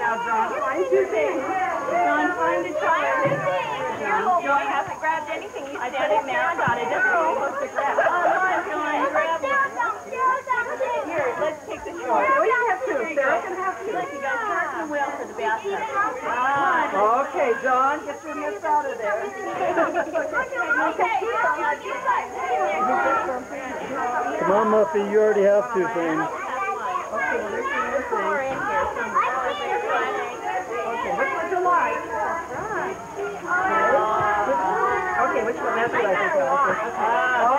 now, John. Find two things. John, find a child. John hasn't grabbed anything. He's standing there. I got it. That's what you're supposed to grab. Come on, John. Grab it. Here, let's take the short. We have two. Sarah can have two. Look, you guys start the wheel for the bathroom. Okay, John, get your mitts out of there. Come on, Muffy, you already have two things. Okay, there's four in here. Okay, which one do you like? Okay, which one? That's what I think of.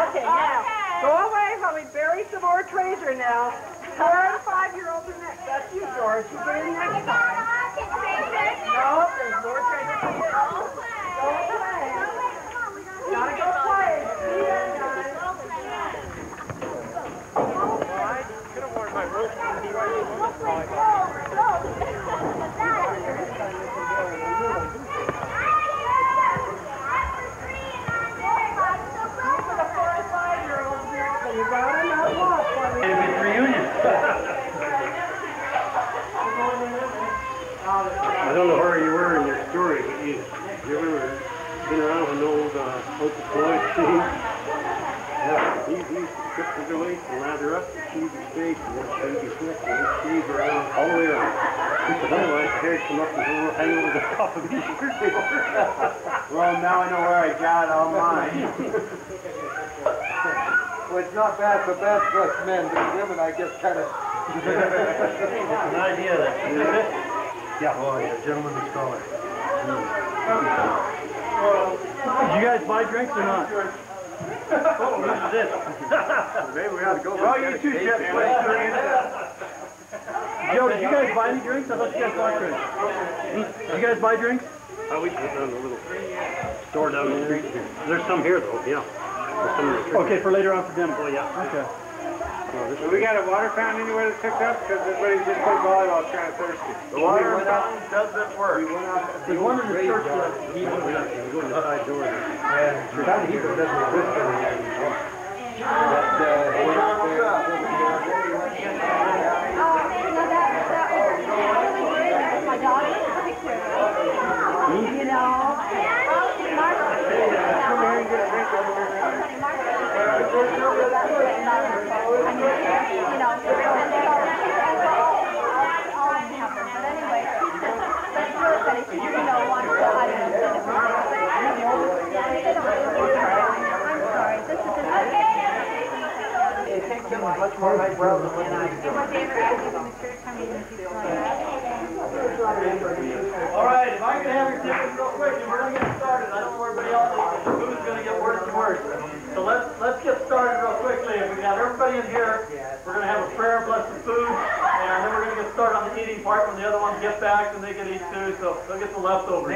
Okay, now, go away while we bury some more treasure now. 4 and 5-year-olds are next. That's you, George. You get in next time. No, there's more treasure for you. Go play. Gotta go play. See ya, guys. I could have worn my rope and be right in the It's reunion. I don't know where you were in your story, but you ever been around with an old Uncle Floyd scene? Yeah, he stripped his away and lather up, shave his face, and then shave his neck, and then shave around, all the way around. He said, otherwise, the hair come up and hang over the top of his shirt. Well, now I know where I got all mine. Well, it's not bad for best-dressed men, but women, I guess, kind of... It's an idea that. Yeah, oh, yeah, gentleman and scholar. Did you guys buy drinks or not? Oh, this is it. Maybe we ought to go. Oh, you too, Jeff. Joe, did you guys buy any drinks? I thought you guys bought drinks. Did you guys buy drinks? We went down to a little store down the street here. There's some here, though, yeah. There's some in the street. Okay, for later on for dinner. Oh, yeah. Okay. So we got a water fountain anywhere that's hooked up? Because everybody's just playing volleyball kind of thirsty. The water fountain doesn't work. There's one in the church that We go in the side door. And trying to keep it doesn't exist anymore. My daughter picture. You know. Come here and get a drink over here. It takes them much more eyebrows than what I do. All right, if I can have your tickets real quick, and we're going to get started. I don't know where everybody else is. The food's going to get worse and worse. So let's get started real quickly. If we got everybody in here, we're going to have a prayer, bless the food, and then we're going to get started on the eating part when the other ones get back and they can eat too, so they'll get the leftovers.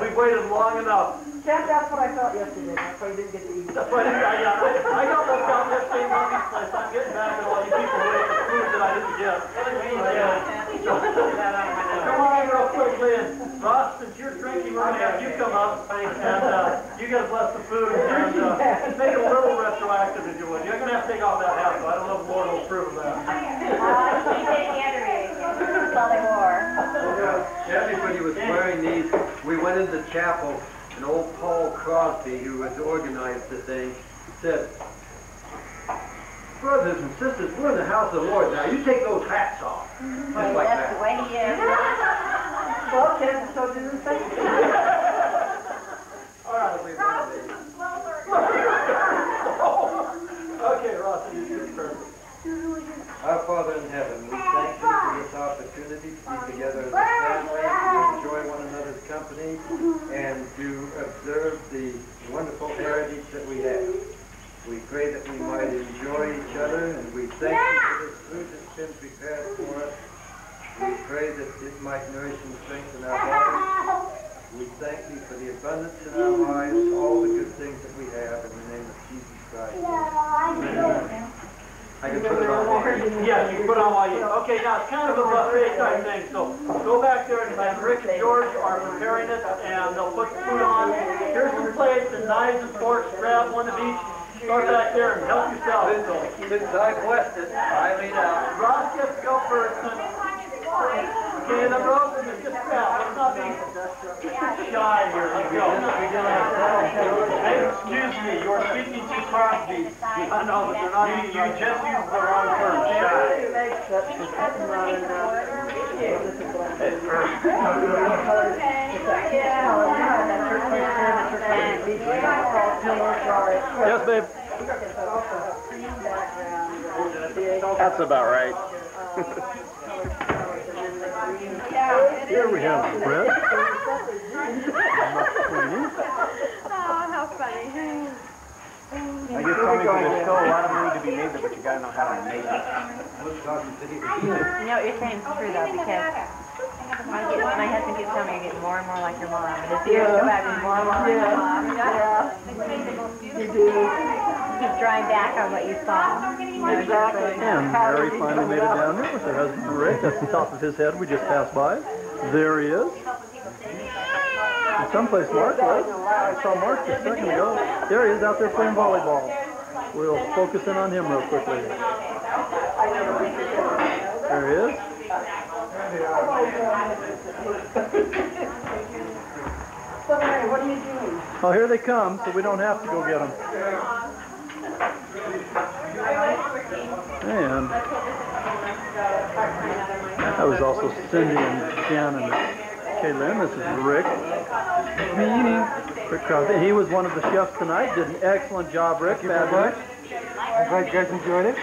We've waited long enough. Chef, that's what I felt yesterday. That's why you didn't get to eat. That's why I got left out yesterday in Mommy's place. I'm getting back at all you people who ate the food that I didn't get. Come on real quickly, and Ross, since you're drinking, we're going to have you come up, and you got to bless the food, and make it a little retroactive if you would. You're going to have to take off that hat, so I don't know if the Lord will approve of that. That's all they wore. Everybody was wearing these. We went into chapel, and old Paul Crosby, who had organized the thing, said, brothers and sisters, we're in the house of the Lord now. You take those hats off. Just like That's that. the way he is. Well, kids, so do the same. All right, Okay, Ross, you do perfect. Our Father in heaven, we thank you for this opportunity to be together as a family, to enjoy one another's company, and to observe the wonderful heritage that we have. We pray that we might enjoy each other, and we thank you for this food that's been prepared for us. We pray that it might nourish and strengthen our bodies. We thank you for the abundance in our lives, all the good things that we have, in the name of Jesus Christ. Amen. I can put it on while you eat. Yes, you can put it on while you eat. Okay, now it's kind of a buffet type thing, so go back there and Rick and George are preparing it, and they'll put the food on. Here's some plates and knives and forks. Grab one of each. Start back there and help yourself. Since I blessed it, I laid out. Ross gets to go first. Okay, the rope is just fell. Let's not be shy here. Let's go. Hey, excuse me, you're speaking to Crosby. I know, but you're not. You just used the wrong term, shy. Yes, babe. That's about right. Here we have bread. Oh, how funny. I guess something there's still a lot of money to be made there, but you gotta know how to make it. You know what you're saying is true though, because my husband keeps telling me you're getting more and more like your mom. And as the years go by, you're more and more like your mom. Yeah. You do. Keep drawing back on what you saw. Exactly. And Mary finally made it down there with her husband Rick. That's the top of his head. We just passed by. There he is. And someplace Mark was. I saw Mark just a second ago. There he is out there playing volleyball. We'll focus in on him real quickly. There he is. What are you doing? Oh, here they come, so we don't have to go get them. And that was also Cindy and Jan and Kaylin. This is Rick. Rick Crosby. He was one of the chefs tonight. Did an excellent job, Rick. Fabulous. I'm glad you guys enjoyed it.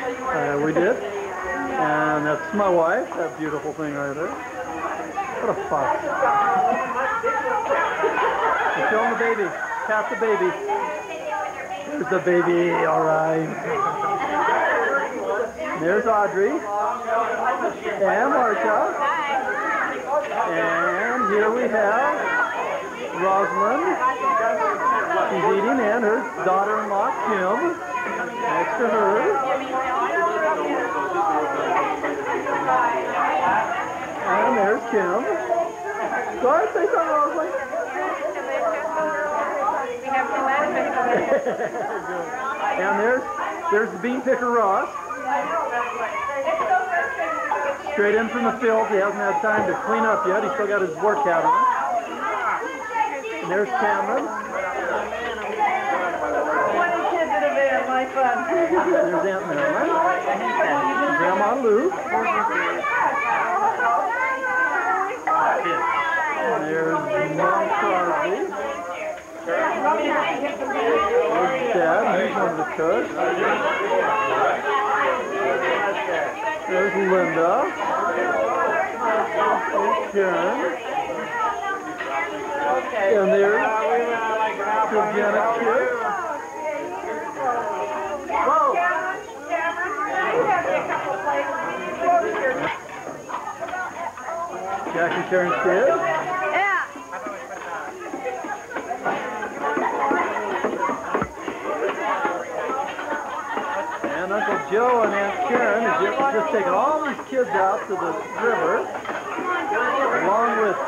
We did. And that's my wife. That beautiful thing right there. What a fuss. And show him the baby. Pat the baby. There's the baby. All right. There's Audrey. And Marcia. And here we have Rosalind. She's eating, and her daughter-in-law, Kim, next to her. And there's Kim. Go ahead, say something, Rosalind. And there's the bean picker Ross. Straight in from the field. He hasn't had time to clean up yet. He's still got his work hat on. And there's Cameron. There's Aunt Marilyn. Grandma Lou. And there's Mom Crosby. There's Dad. He's one of the cooks. There's Linda. There's Karen. And there's the Janet Kid. Whoa! Jack and Karen's kid. And Uncle Joe and Aunt Karen have just taken all these kids out to the river, along with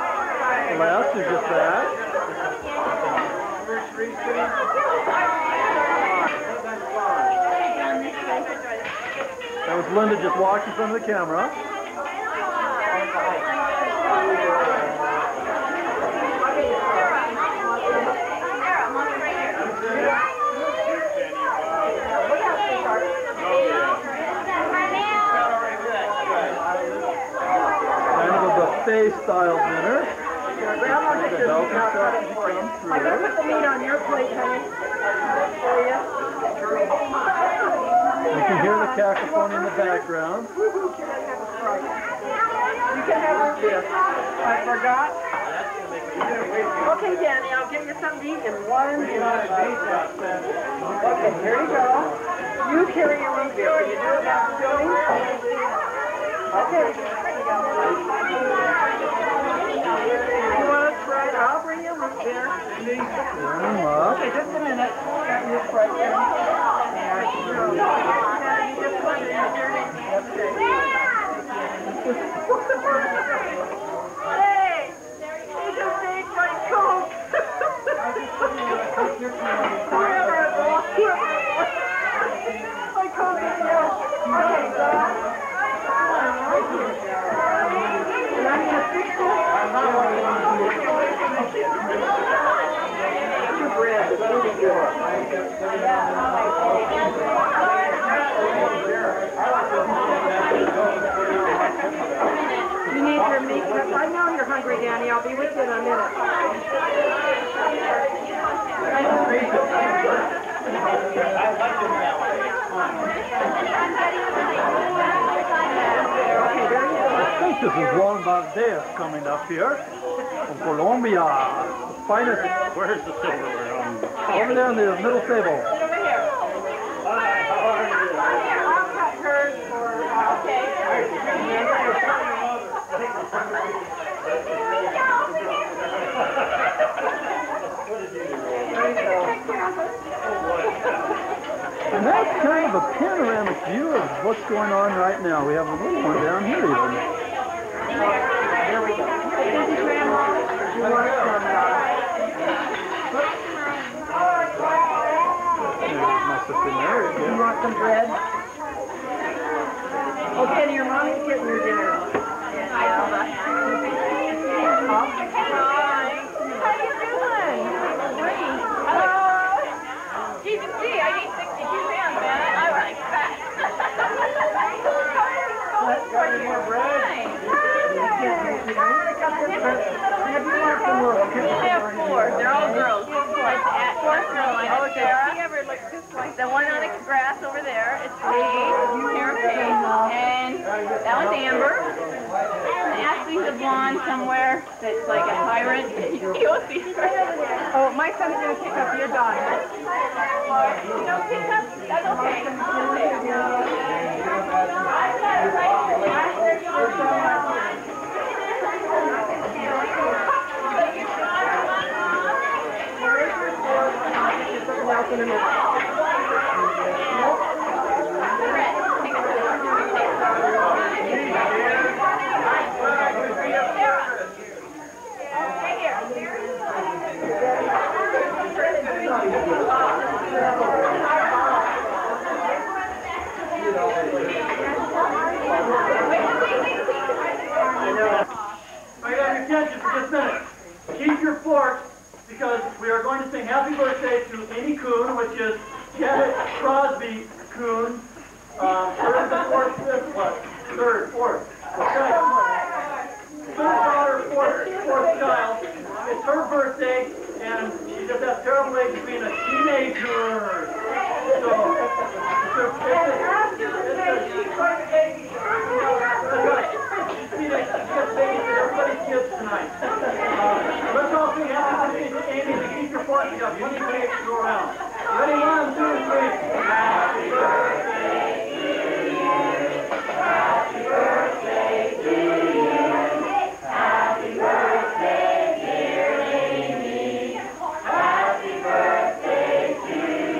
Les, who just back. That was Linda just walking in front of the camera. Kind of a buffet-style dinner. Grandma, get your meat out for you. I gotta put the meat on your plate, honey. For you. You can hear the cacophony in the background. You can have root beer. I forgot. Okay, Danny, I'll get you something to eat in 1 minute. Okay, here you go. You carry your root beer. Can you do it now, Joey? Okay. You want to try it? I'll bring you a root beer. Okay, just a minute. Got your Sprite there. There you go. You just put it in your dirty. Hey! You just made my Coke! Whoever it was. My Coke is yours. Okay, You need your meat. I know you're hungry, Danny. I'll be with you in a minute. I think this is Juan Valdez coming up here from Colombia. The finest. Where's the silverware on? Over there in the middle table. I'll cut hers for, And that's kind of a panoramic view of what's going on right now. We have a little one down here even. Here we go. You want some, There's my sister Mary you again. want some bread? Okay, your mommy's getting your dinner. They're all girls. Fourth girl, I know Sarah. The one on the grass over there is Sarah Kay. And that one's Amber. And Ashley's a blonde somewhere that's like a tyrant. You'll see her. Oh, my son's going to pick up your daughter. You don't pick up? That's okay. In a minute. I got your attention for just a minute. Keep your forks, because we are going to sing happy birthday to Amy Coon, which is Janet Crosby Coon. Third, fourth, fifth, what? Third, fourth. Okay. Third daughter, fourth child. It's her birthday, and she just has terrible age of being a teenager. So, everybody's kids tonight. Let's all sing happy birthday to Amy and keep your forks. You got plenty of days to go around. Ready? 1, 2, 3. Happy birthday to you. Happy birthday to you. Happy birthday, dear Amy. Happy birthday to you.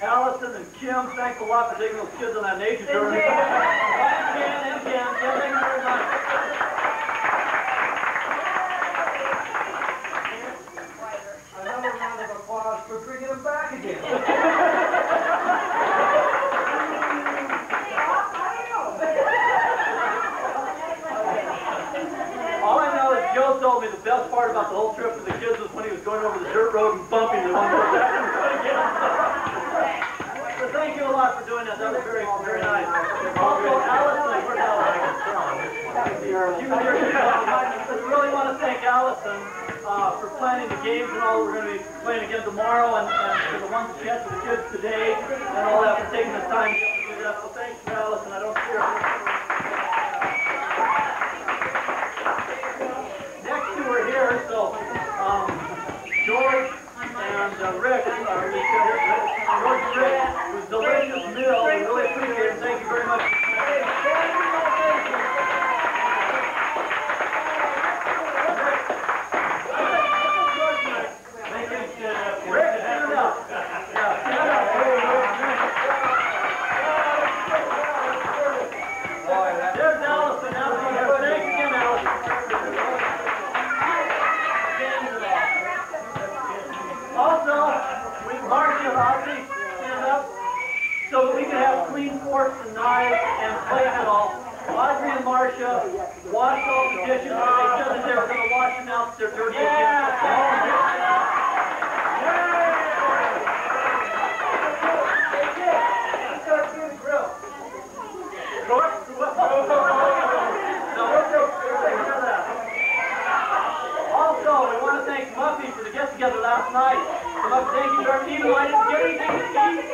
Allison and Kim, thanks a lot for taking those kids on that nature tour. And Jen, thank you very much. Another round of applause for bringing them back again. All I know is Joe told me the best part about the whole trip for the kids was when he was going over the dirt road and bumping the one more time. So thank you a lot for doing that. That was very, very nice. Also, Allison, where's Allison? She was here. We really want to thank Allison for planning the games and all. We're going to be playing again tomorrow, and for the ones that she had for the kids today, and all that, for taking the time to do that. So thanks to Allison. I don't see her. Next two are here, so George and Rick are here. George and Rick, it was a delicious meal. We really appreciate it. Thank you very much. Rick, stand up. Yeah, stand up. There's Allison. Allison, thanks again, Allison. Also, Marcia and Audrey, stand up so that we can have clean forks and knives and plates and all. Audrey and Marcia washed all the dishes. They said that they were going to wash them out if they're dirty again. Also, we want to thank Muffy for the get-together last night. So Muffy, thank you very much. Even though I didn't get anything to eat.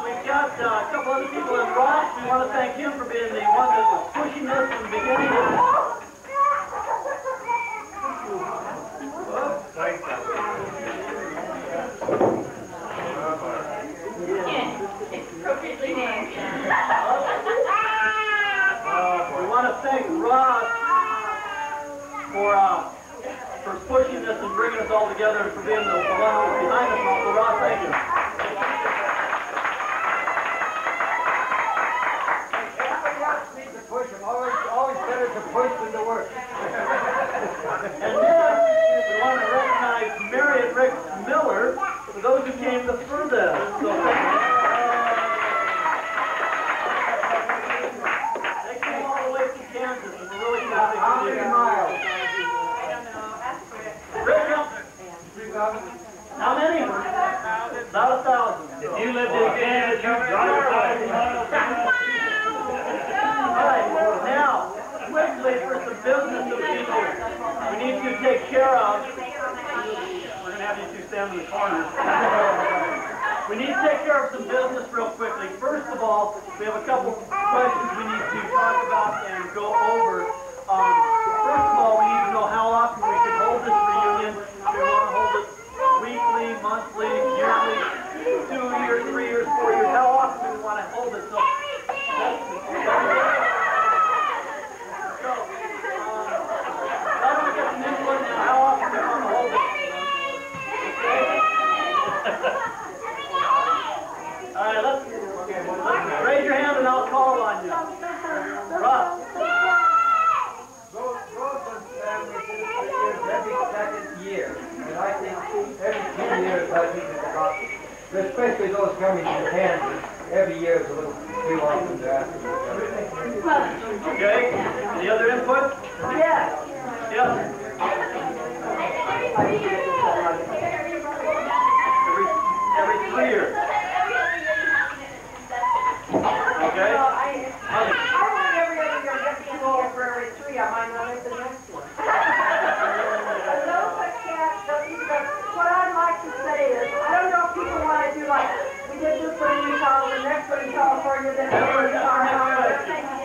We've got a couple other people in Ross. We want to thank him for being the one that was pushing this from the beginning. We want to thank Ross for pushing this and bringing us all together and for being the one who was behind us all. So Ross, thank you. Always better to push than to work. And then we want to recognize Mary and Rick Miller for those who came the furthest. So thank you. They came all the way from Kansas, and we're really happy for you. 100 miles. Rick, how many? About 1,000. If you lived in Kansas, you'd drive 1,000 miles. All right, now, quickly for some business that we need to take care of. We're going to have you two stand in the corners. We need to take care of some business real quickly. First of all, we have a couple questions we need to talk about and go over. First of all, we need to know how often we should hold this reunion. Do we want to hold it weekly, monthly, yearly, 2 years, 3 years, 4 years? How often do we want to hold it? So, how often do we want to hold it? All right, let's raise your hand and I'll call on you. Ross. Roseland's family do this every second year. And I think every 2 years, I think it's about, especially those coming from Kansas, every year is a little too often to ask them. Okay. Any other input? Yes. Yes. Every 3 years. Okay. Well, I want every other year to get too old for every 3. I might not make the next one. What I'd like to say is, I don't know if people want to do like, we did this one in Utah, the next one in California, then the one in Utah.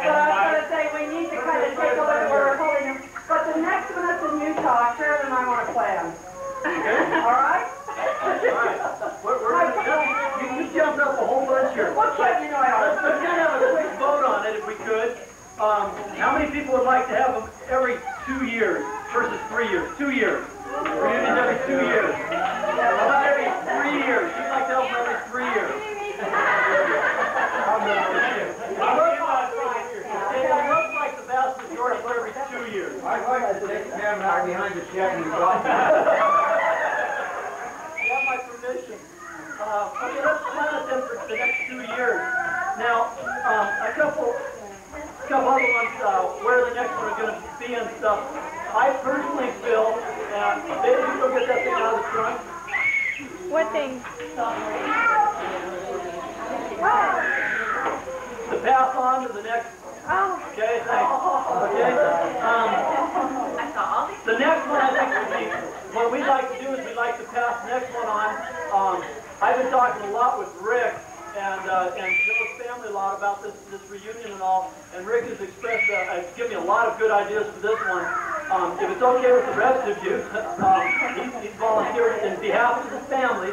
But I was going to say, we need to kind of take a look at where we're holding them. But the next one that's in Utah, Sharon and I want to play them. Okay. All right? You jumped up a whole bunch here. What's that, you know, I Let's kind of have a quick vote on it if we could. How many people would like to have them every 2 years? versus 3 years? 2 years. Reunions every 2 years. How about every 3 years? You'd like to help them every 3 years. It looks like the vast majority for every 2 years. I'd like to take Cam out behind the shed and go. You have my permission. Okay, let's plan this in for the next 2 years. Now, a couple other ones where the next one is going to be and stuff. I personally feel, maybe you go get that thing out of the trunk. What thing? To pass on to the next. Okay, thanks. Okay. The next one I think would be, what we'd like to do is we'd like to pass the next one on. I've been talking a lot with Rick and Joe's family a lot about this reunion and all, and Rick has expressed, given me a lot of good ideas for this one. If it's okay with the rest of you, he's volunteered in behalf of his family.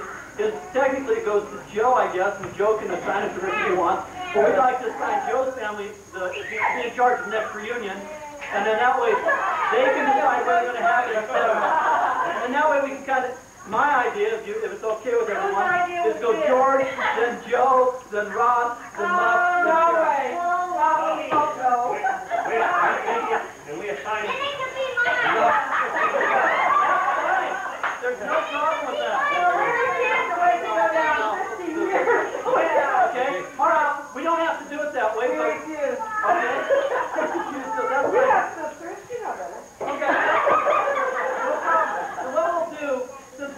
Technically it goes to Joe, I guess, and Joe can assign it to Rick if he wants. But we'd like to assign Joe's family to be in charge of the next reunion, and then that way they can decide whether they're going to have it instead of us. And that way we can kind of, my idea, if it's okay with everyone, is go George, then Joe, then Ross, then Muff, then Jerry. And we assign it. There's no problem with that. Okay? All right. We don't have to do it that way, but... Okay? So that's right. Okay. So what we'll do, since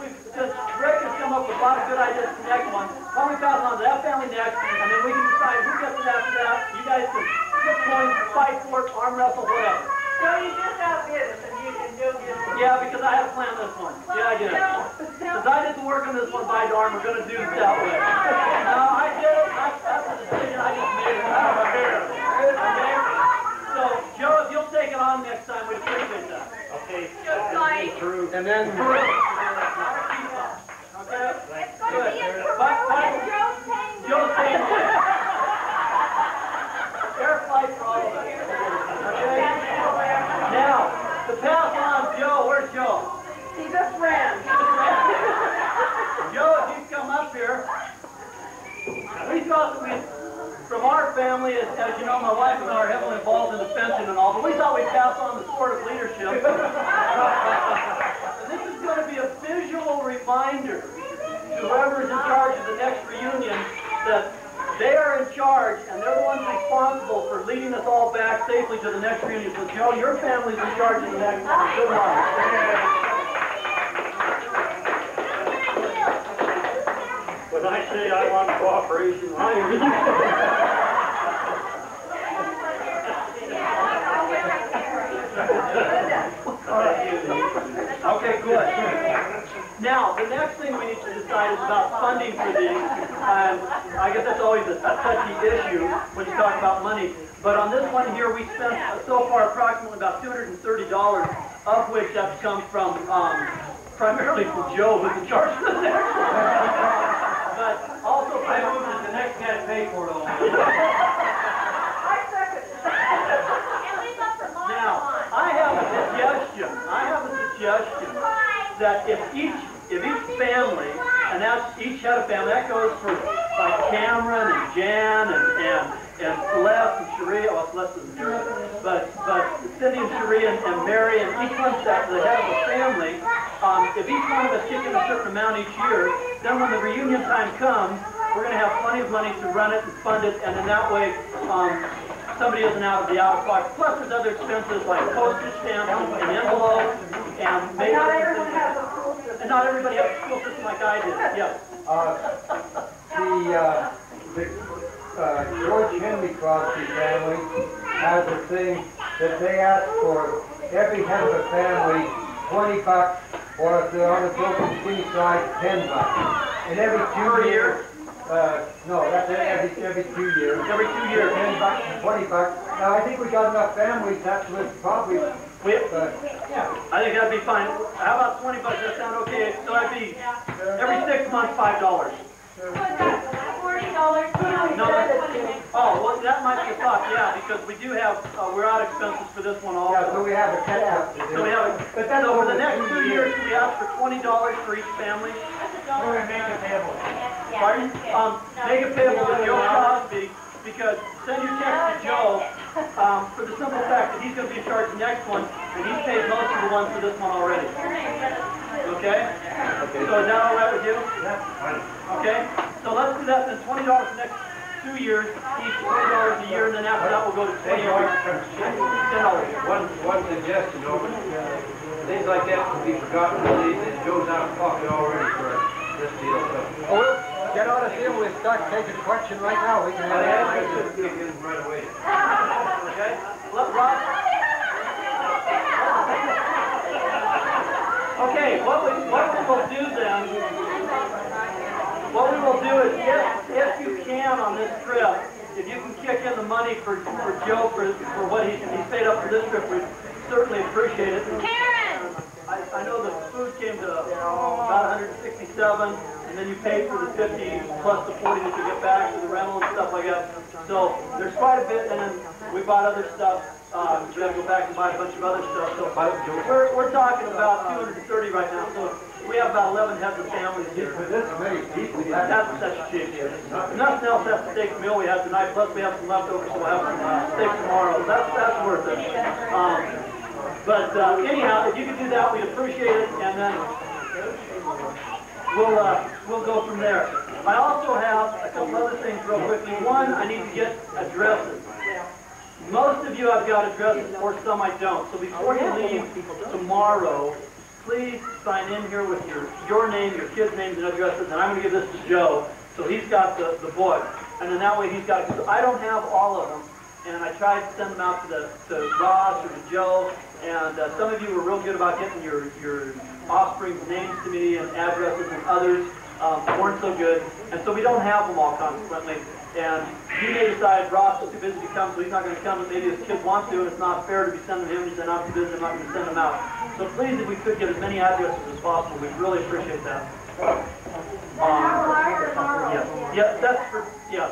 Rick has come up with a lot of good ideas for the next one, why don't we pass on to that family next, and then we can decide who gets it after that. You guys can flip coins, fight for it, arm wrestle, whatever. So you just outbid us and you can do it. Yeah, because I had to plan this one. Yeah, I did. Since I didn't work on this one by darn, we're going to do it that way. No, I did it. That's a decision I just made. Okay? So, Joe, if you'll take it on next time, we'd appreciate that. Okay. And then... Okay? Good. Joe's paying for it. Fair fight for all of us. Okay? Now, to pass on, Joe, where's Joe? He's a friend. Joe, if you come up here, we thought that from our family, as you know, my wife and I are heavily involved in the fencing and all, but we thought we'd pass on the sport of leadership. And this is going to be a visual reminder to whoever is in charge of the next reunion that they are in charge, and they're the ones responsible for leading us all back safely to the next reunion. So, Joe, your family's in charge of the next one. Good luck. When I say I want cooperation, I mean Okay, good. Now, the next thing we need to decide is about funding for these. I guess that's always a touchy issue when you talk about money. But on this one here, we spent so far approximately about $230, of which that's come from primarily from Joe, who's in charge of the next one. But also, I move that the next guy pay for it all. now, I have a suggestion that if each family, and that's each head of family, that goes for like Cameron and Jan and Celeste and Sharia, well, Celeste isn't here, but Cindy and Sharia and Mary, and each one's the head of a family. If each one of us kick in a certain amount each year, then when the reunion time comes, we're going to have plenty of money to run it and fund it, and in that way, somebody isn't out of the out-of-pocket. Plus, there's other expenses like postage stamps and envelopes, and maybe Not everyone has a school system. and not everybody has a school system like I did. Yes. The George Henry Crosby family has a thing that they ask for every head of a family $20, or if they're on the broken king side, $10. And every 2 years, no, that's every 2 years. Every 2 years. $10 and $20. Now, I think we got enough families. That's what probably. Yeah. I think that'd be fine. How about $20? That sound okay? So that'd be every 6 months, $5. $40 No, oh, well, that might be a thought, yeah, because we do have, we're out expenses for this one also. Yeah, so we have a catch-up to do. So we have, so for the next 2 years, we ask for $20 for each family. Make it payable. Pardon? Make it payable to Joe Crosby, because send your check to Joe, for the simple fact that he's going to be in charge of the next one, and he's paid most of the ones for this one already. Okay? So is that all right with you? Okay? So let's do that then, $20 the next 2 years, each $20 a year, and then after that we'll go to $20. One suggestion, over. Things like that can be forgotten, believe it goes out of pocket already for this deal. So. Oh, get on a deal, we'll start taking questions right now. We can have answers right away. Okay? Let Rob. Okay, what we will do then, what we will do is, if you can on this trip, if you can kick in the money for Joe for what he's paid up for this trip, we certainly appreciate it. Karen! I know the food came to about 167, and then you paid for the 50 plus the 40 that you get back for the rental and stuff like that. So there's quite a bit, and then we bought other stuff. We got to go back and buy a bunch of other stuff. So we're talking about 230 right now. So we have about 11 heads of families here. That's cheap. Nothing else. That's the steak meal we had tonight. Plus we have some leftovers, so we'll have some steak tomorrow. That's worth it. But anyhow, if you could do that, we'd appreciate it, and then we'll go from there. I also have a couple other things real quickly. One, I need to get addresses. Most of you I've got addresses, or some I don't. So before you leave tomorrow, please sign in here with your name, your kids' names and addresses, and I'm going to give this to Joe, so he's got the book, and then that way he's got it. So I don't have all of them, and I tried to send them out to Ross or to Joe, and some of you were real good about getting your offspring's names to me and addresses, and others weren't so good, and so we don't have them all consequently. And you may decide Ross is too busy to come, so he's not going to come, but maybe his kid wants to, and it's not fair to be sending him. He said, I'm too busy, I'm not going to send him out. So please, if we could get as many addresses as possible, we'd really appreciate that.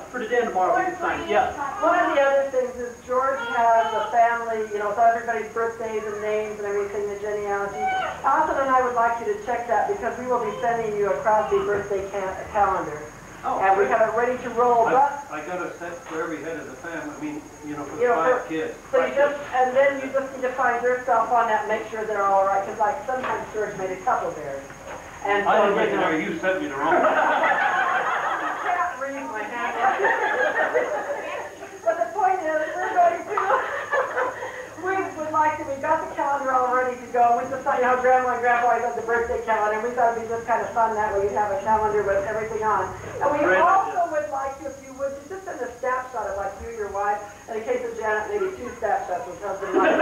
For today and tomorrow we can sign it. Yeah. One of the other things is George has a family, so everybody's birthdays and names and everything, the genealogy. Austin and I would like you to check that because we will be sending you a Crosby birthday calendar. Oh, and we have it ready to roll. I got a set for every head of the family. For the 5 kids. So you then you just need to find your stuff on that and make sure they're all right. Because like sometimes George made a couple there. And so, I didn't make it there. You sent me the wrong one. You can't read my handwriting. But the point is, we're going to. We would like to. We got the calendar all ready to go. We just thought, Grandma and Grandpa always had the birthday calendar. We thought it'd be just kind of fun that way. You'd have a calendar with everything on. And we also would like you, if you would, to just send a snapshot of like you and your wife, and in case of Janet, maybe 2 snapshots with husband and wife.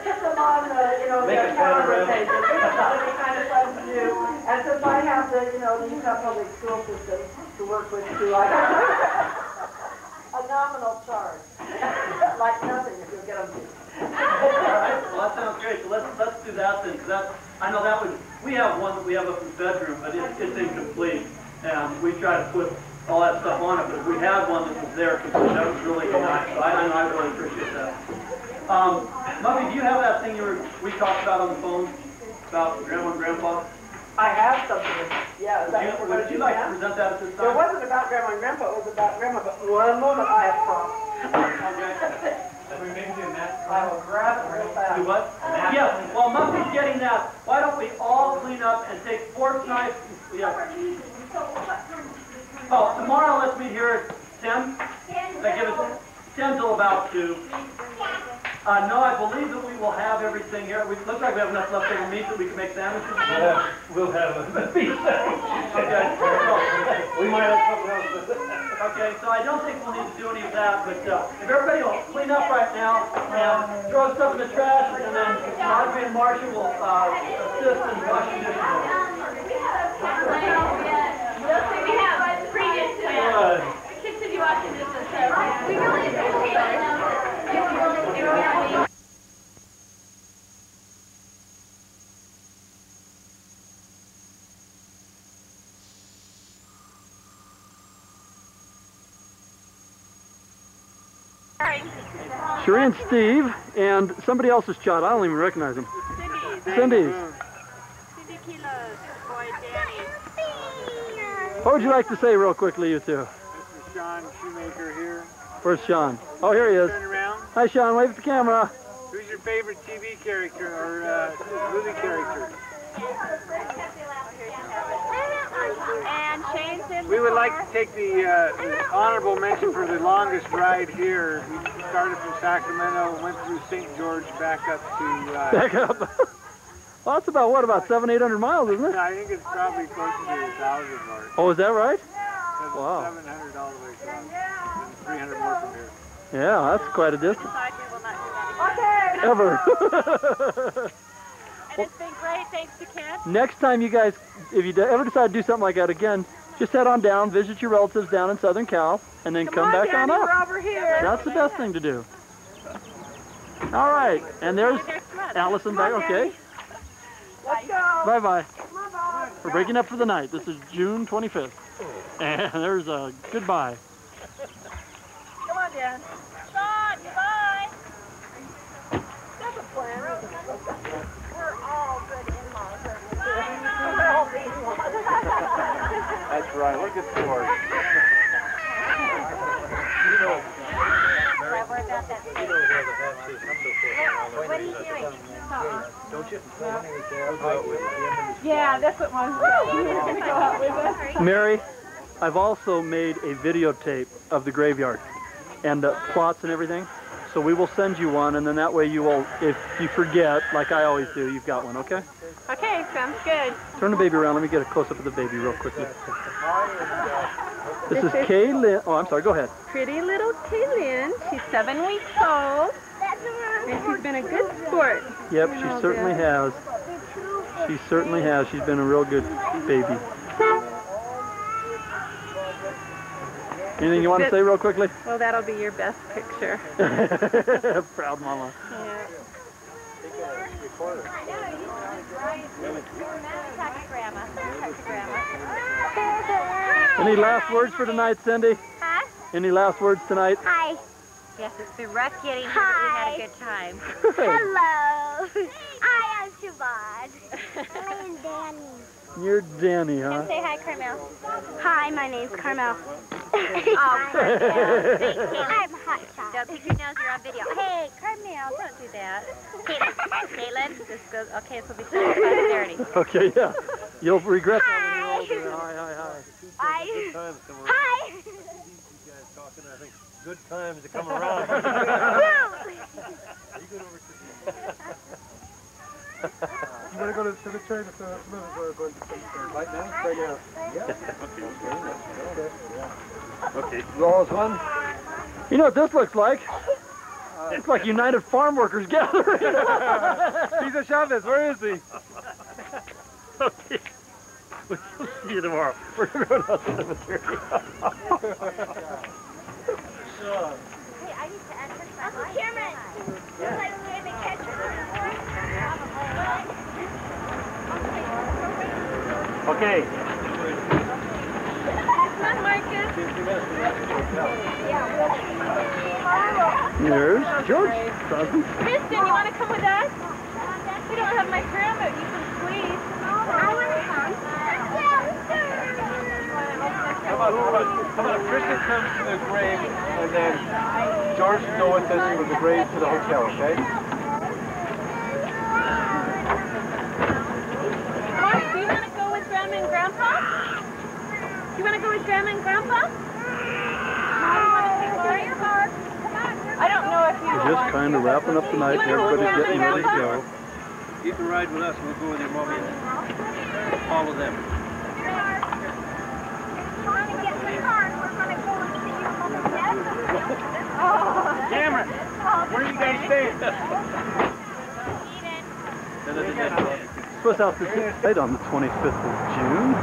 Put them on the calendar pages. We just thought it'd be kind of fun to do. And since I have the Utah public school system to work with too, I have a nominal charge. Like nothing if you'll get them to. All right. Well, that sounds great. So let's do that then. Because I know that we have one that we have up in the bedroom, but it's incomplete, and we try to put all that stuff on it. But if we had one that was there complete, that was really nice. So I really appreciate that. Mummy, do you have that thing we talked about on the phone about Grandma and Grandpa? I have something. Yeah. Would you like to present that at this time? It wasn't about Grandma and Grandpa. It was about Grandma. But one moment, I have promised. Okay. I will grab it real fast. Do what? Yes. While Muffy's getting that, why don't we all clean up and take fork, knife? Yeah. Oh, tomorrow let's meet here at 10. They give us 10 till about 2. No, I believe that we will have everything here. It looks like we have enough leftover meat that we can make sandwiches. Yeah, we'll have a beef sandwich. Okay. We might have something else with it. Okay, so I don't think we'll need to do any of that, but if everybody will clean up right now and throw stuff in the trash, and then Audrey and Marcia will assist in washing dishes. Just like we have previous to that. The kids should be watching this. We really appreciate it. Sheree and Steve, and somebody else's child. I don't even recognize him. Cindy's. Cindy Kilos, boy Danny. What would you like to say real quickly, you two? This is Sean Shoemaker here. Where's Sean? Oh, here he is. Turn around. Hi, Sean. Wave at the camera. Who's your favorite TV character or movie character? And Shane's in We would like to take the honorable mention for the longest ride here. We started from Sacramento, went through St. George, back up to... Back up. Well, that's about, what, about 700-800 miles, isn't it? I think it's probably closer to the 1,000 mark. Oh, is that right? Wow. 700 all the way across, and 300 more from here. Yeah, that's quite a distance. Okay. Ever. And it's been great, thanks to Ken. Next time you guys, if you ever decide to do something like that again, just head on down, visit your relatives down in Southern Cal, and then come back on up. We're over here. That's the best thing to do. All right, and there's Allison back. Okay. Let's go. Bye-bye. We're breaking up for the night. This is June 25th. And there's a goodbye. Come on, Dan. Sean, goodbye. That's a plan. We're all good in-laws. We're all the in-laws. That's right. We're good sport. What are you doing? Don't you? Yeah, that's what one's going to go out with us. Mary, I've also made a videotape of the graveyard and the plots and everything. So we will send you one, and then that way you will, if you forget, like I always do, you've got one, okay? Okay, sounds good. Turn the baby around. Let me get a close-up of the baby real quickly. This is Kaylin. Oh, I'm sorry. Go ahead. Pretty little Kaylin. She's 7 weeks old. And she's been a good sport. Yep, she certainly has. She certainly has. She's been a real good baby. Anything you want to say real quickly? Well, that'll be your best picture. Proud mama. Yeah. Any last words for tonight, Cindy? Huh? Any last words tonight? Hi. Yes, it's been rough getting here, but we had a good time. Hello. I am Siobhan. I am Danny. You're Danny, huh? Say hi, Carmel. Hi, my name's Carmel. I'm Hot Shot. Don't think your nose, you're on video. Hey, Carmel, don't do that. Caitlin, this goes, okay, this will be so posterity. Okay, yeah. You'll regret that when you're older. Hi. Good times come around. Hi. You guys talking, I think good times to come around. Woo. You go over to You want to go to the church or going to right now? Right now. Yeah. Okay. Rolls one. You know what this looks like? It's like United Farm Workers gathering. Cesar Chavez, where is he? Okay. We'll see you tomorrow. We're going to go down to the cemetery. Hey, I need to add her to my life. Cameron. Like, can they catch her? Okay. There's George Crosby. Kristen, you want to come with us? We don't have my pram, but you can squeeze. I want to come. How about Kristen comes to the grave and then George can go with us from the grave to the hotel, okay? Mark, do you want to go with Grandma and Grandpa? Do you want to go with Grandma and Grandpa? I don't know if you We're just kind of wrapping up the night. Everybody's getting ready to go. You can ride with us. We'll go with your mommy and follow them. Cameron, where are you guys staying? Swiss House is right on the 25th of June.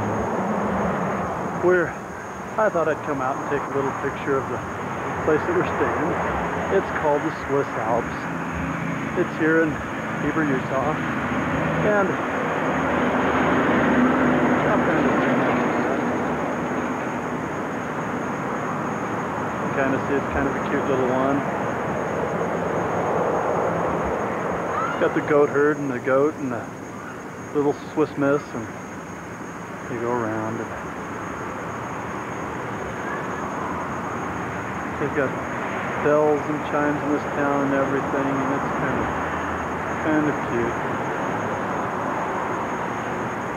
I thought I'd come out and take a little picture of the place that we're staying. It's called the Swiss Alps. It's here in Heber, Utah. And you kind of see it's kind of a cute little one. got the goat herd and the goat and the little Swiss Miss, and you go around. And they've got bells and chimes in this town and everything, and it's kind of cute.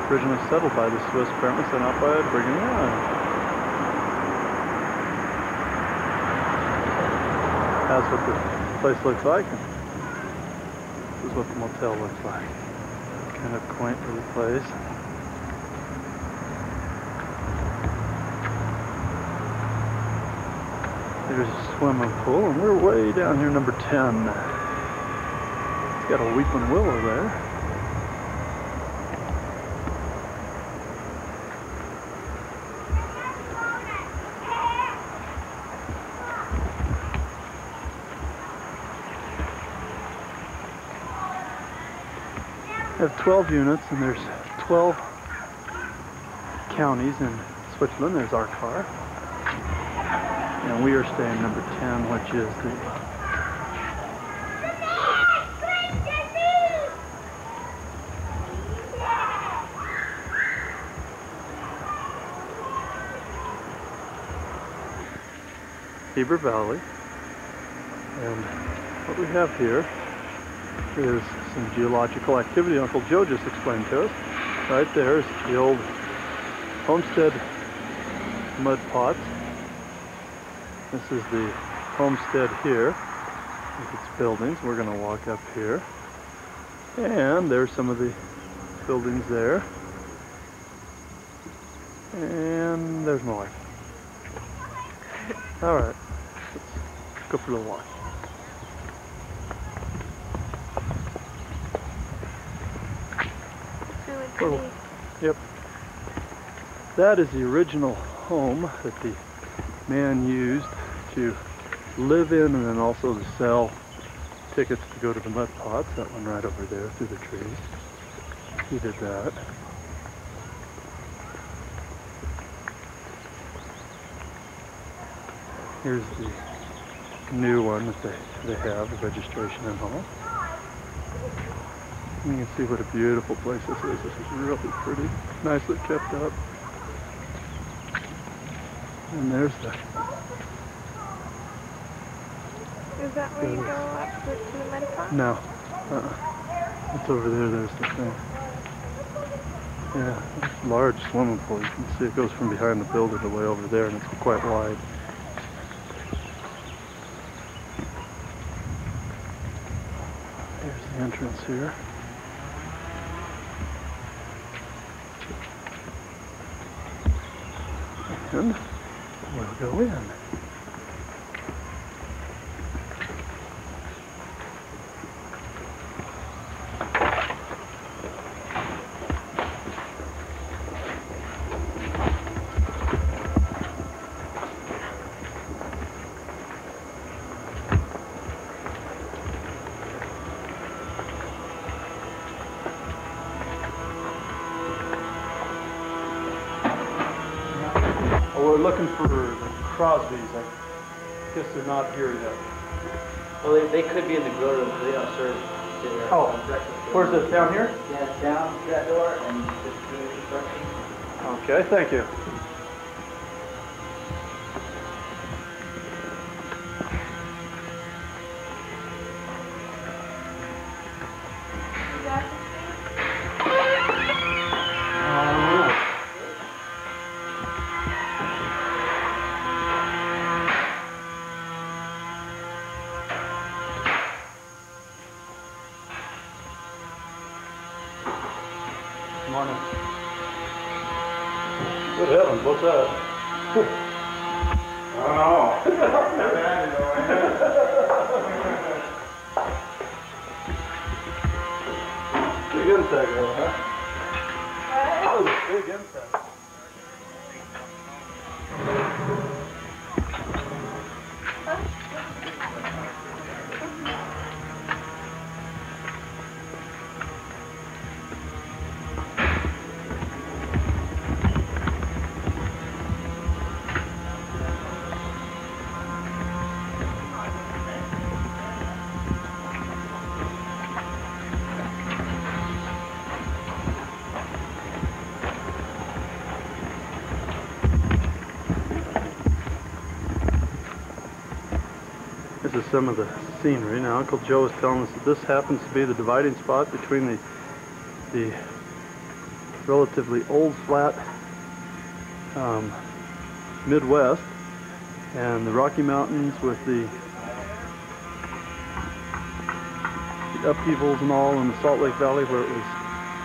Originally settled by the Swiss, apparently sent out by Brigham Young. That's what the place looks like. And this is what the motel looks like. Kind of quaint little place. There's a swimming pool, and we're way down here, number 10. It's got a weeping willow there. We have 12 units, and there's 12 counties in Switzerland. There's our car. And we are staying number 10, which is the Heber Valley. And what we have here is some geological activity Uncle Joe just explained to us. Right there is the old homestead mud pots. This is the homestead here with its buildings. We're going to walk up here. And there's some of the buildings there. And there's my wife. All right, let's go for a little walk. Really pretty. Yep. That is the original home that the man used to live in, and then also to sell tickets to go to the mud pots. That one right over there through the trees. He did that. Here's the new one that they have, the registration and all. And you can see what a beautiful place this is. This is really pretty, nicely kept up. And there's the... Is that where you go up to the mud pot? No. It's over there. There's the thing. Yeah, it's a large swimming pool. You can see it goes from behind the building to way over there, and it's quite wide. There's the entrance here. And we'll go in. We're looking for the Crosbys. I guess they're not here yet. Well, they could be in the grill room because they don't serve dinner. Oh, where's it? Down here? Yeah, it's down to that door and just do the construction. Okay, thank you. Morning. Good heavens, what's that? I don't know. Big insect, though, huh? That was a big insect. some of the scenery. Now, Uncle Joe is telling us that this happens to be the dividing spot between the relatively old flat Midwest and the Rocky Mountains with the upheavals and all in the Salt Lake Valley where it was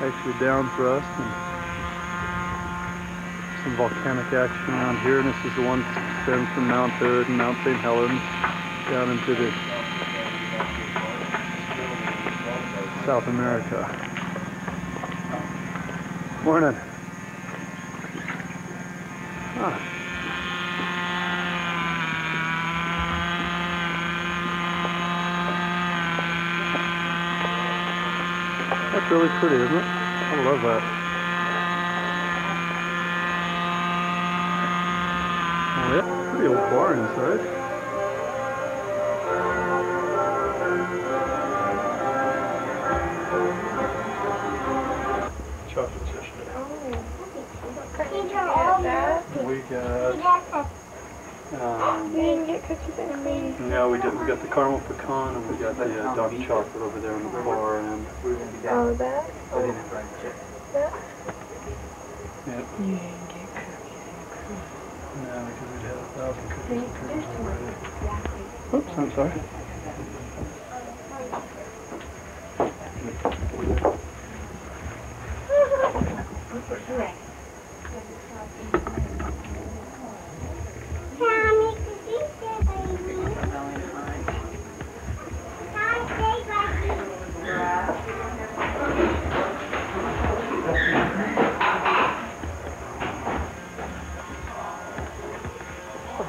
actually down thrust, and some volcanic action around here. And this is the one that extends from Mount Hood and Mount St. Helens down into the South America. Morning. Huh. That's really pretty, isn't it? I love that. Oh yeah, pretty old bar inside. Chocolate session. We got You didn't get cookies and cream. no, we did. We got the caramel pecan and we got the dark chocolate over there on the bar end. Oh, that? I didn't bring chicken. That? Yep. You didn't get cookies and cream. No, because we'd had 1,000 cookies and creams already. Oops, I'm sorry.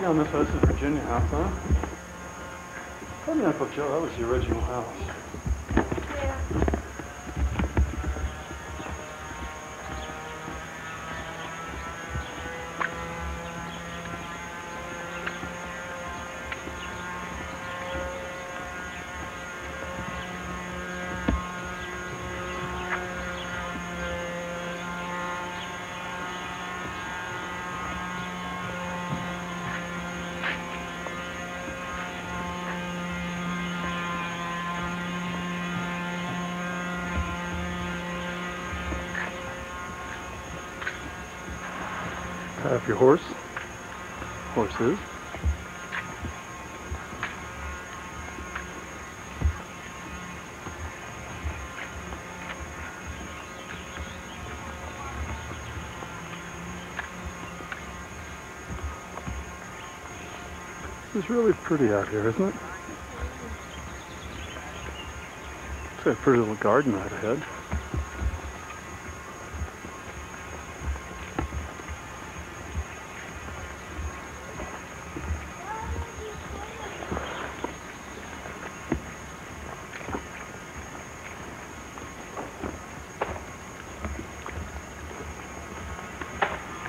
On this house is Virginia house, huh? Tell me, Uncle Joe, that was the original house. Yeah. Tie up your horse. Horses. It's really pretty out here, isn't it? Looks like a pretty little garden right ahead.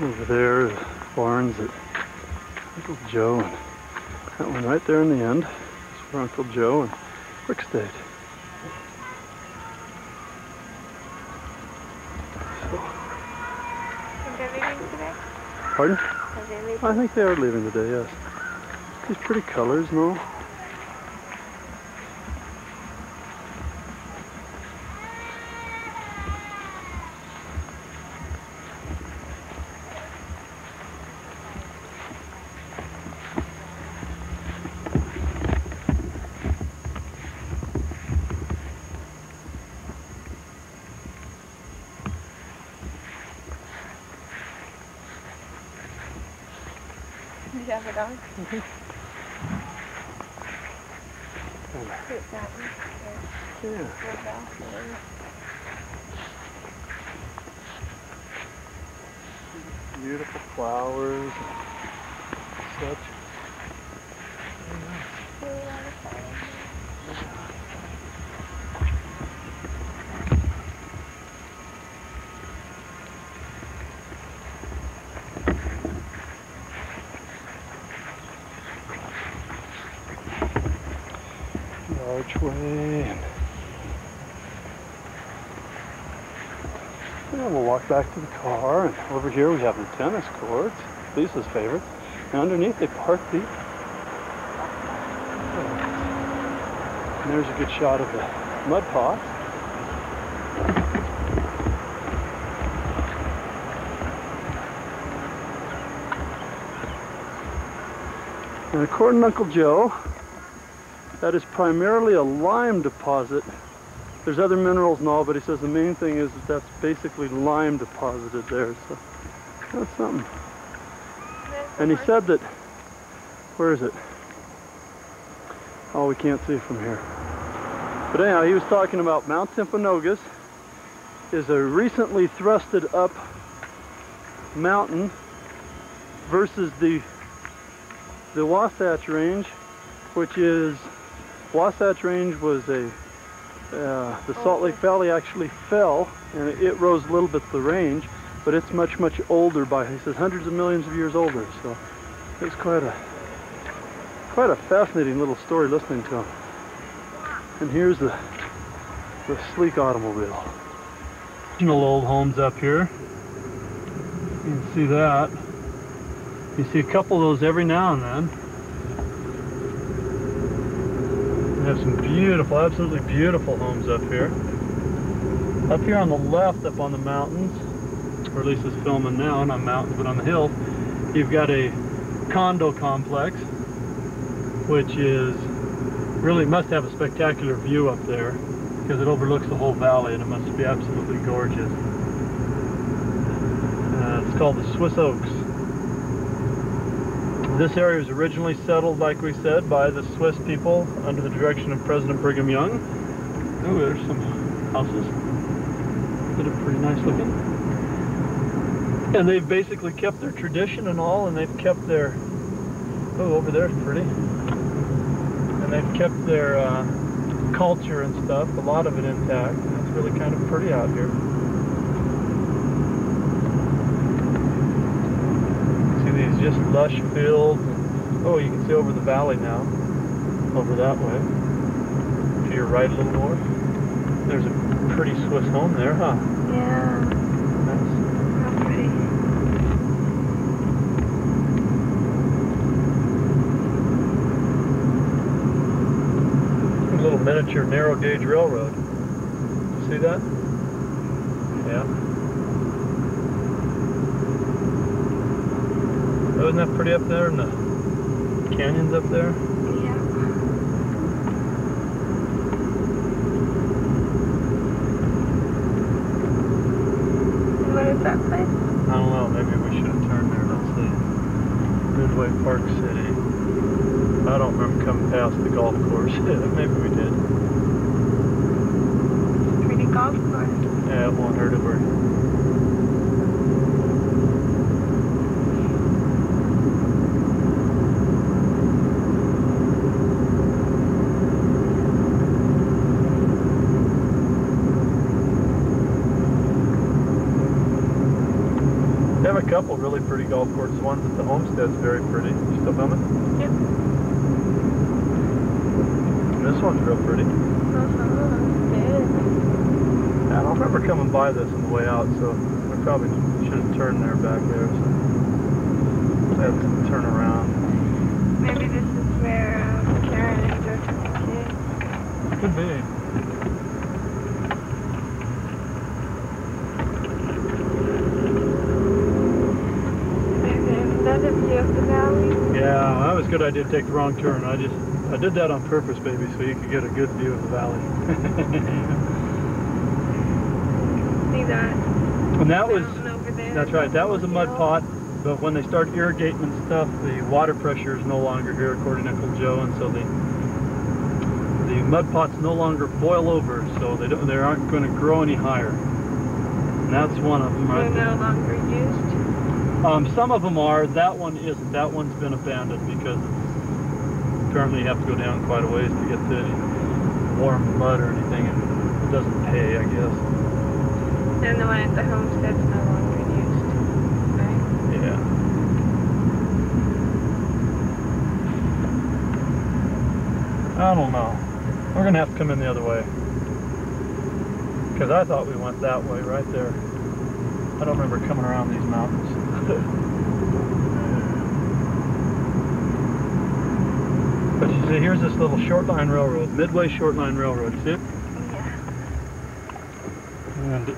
Over there is barns at Uncle Joe, and that one right there in the end is for Uncle Joe and Rick stayed. Are they leaving today? Pardon? Are they leaving? I think they are leaving today, yes. These pretty colors and all. Did you have a dog? Mm-hmm. Who's that one? Yeah. Beautiful flowers and such. Archway, and we'll walk back to the car, and over here we have the tennis courts, Lisa's favorite, and underneath they park the And there's a good shot of the mud pots. And according to Uncle Joe, that is primarily a lime deposit. There's other minerals and all, but he says the main thing is that that's basically lime deposited there. So that's something. And he said that, where is it? Oh, we can't see from here. But anyhow, he was talking about Mount Timpanogos is a recently thrusted up mountain versus the Wasatch Range, which is, Wasatch Range was a, the Salt Lake Valley actually fell and it rose a little bit the range, but it's much, much older by, he says, hundreds of millions of years older. So it's quite a fascinating little story listening to him. And here's the sleek automobile. Original old homes up here. You can see that. You see a couple of those every now and then. We have some beautiful, absolutely beautiful homes up here. Up here on the left, up on the mountains, or at least it's filming now, not mountains, but on the hills, you've got a condo complex, which is really must have a spectacular view up there because it overlooks the whole valley and it must be absolutely gorgeous. It's called the Swiss Oaks. This area was originally settled, like we said, by the Swiss people under the direction of President Brigham Young. Oh, there's some houses that are pretty nice looking. And they've basically kept their tradition and all, and they've kept their, oh, over there's pretty. And they've kept their culture and stuff, a lot of it intact. And it's really kind of pretty out here. Just lush fields. Oh, you can see over the valley now, over that way. To your right a little more. There's a pretty Swiss home there, huh? Yeah. Nice. How pretty. A little miniature narrow gauge railroad. See that? Yeah. Oh, isn't that pretty up there in the canyons up there? Yeah. What is that place? I don't know, maybe we should have turned there. Let's see. Midway Park City. I don't remember coming past the golf course. Maybe we did. Pretty golf course. Yeah, it won't hurt if we're... a couple really pretty golf courses. One at the Homestead's very pretty. You still filming? Yep. This one's real pretty. Good. I don't remember coming by this on the way out, so we probably should have turned there back there. So let's turn around. Maybe this is where Karen and Joseph kid. Could be. Another view of the valley. Yeah, that was a good idea to take the wrong turn. I did that on purpose, baby, so you could get a good view of the valley. See that? And that was, over there. that's right, that was a mud pot, but when they start irrigating and stuff, the water pressure is no longer here, according to Uncle Joe, and so the mud pots no longer boil over, so they aren't going to grow any higher. And that's one of them right there. They're no longer used? Some of them are. That one isn't. That one's been abandoned because apparently you have to go down quite a ways to get to any warm mud or anything, and it doesn't pay, I guess. And the one at the Homestead's no longer used, right? Yeah. I don't know. We're going to have to come in the other way. Because I thought we went that way, right there. I don't remember coming around these mountains. But you see, here's this little short line railroad, Midway Short Line Railroad, see it? Yeah. And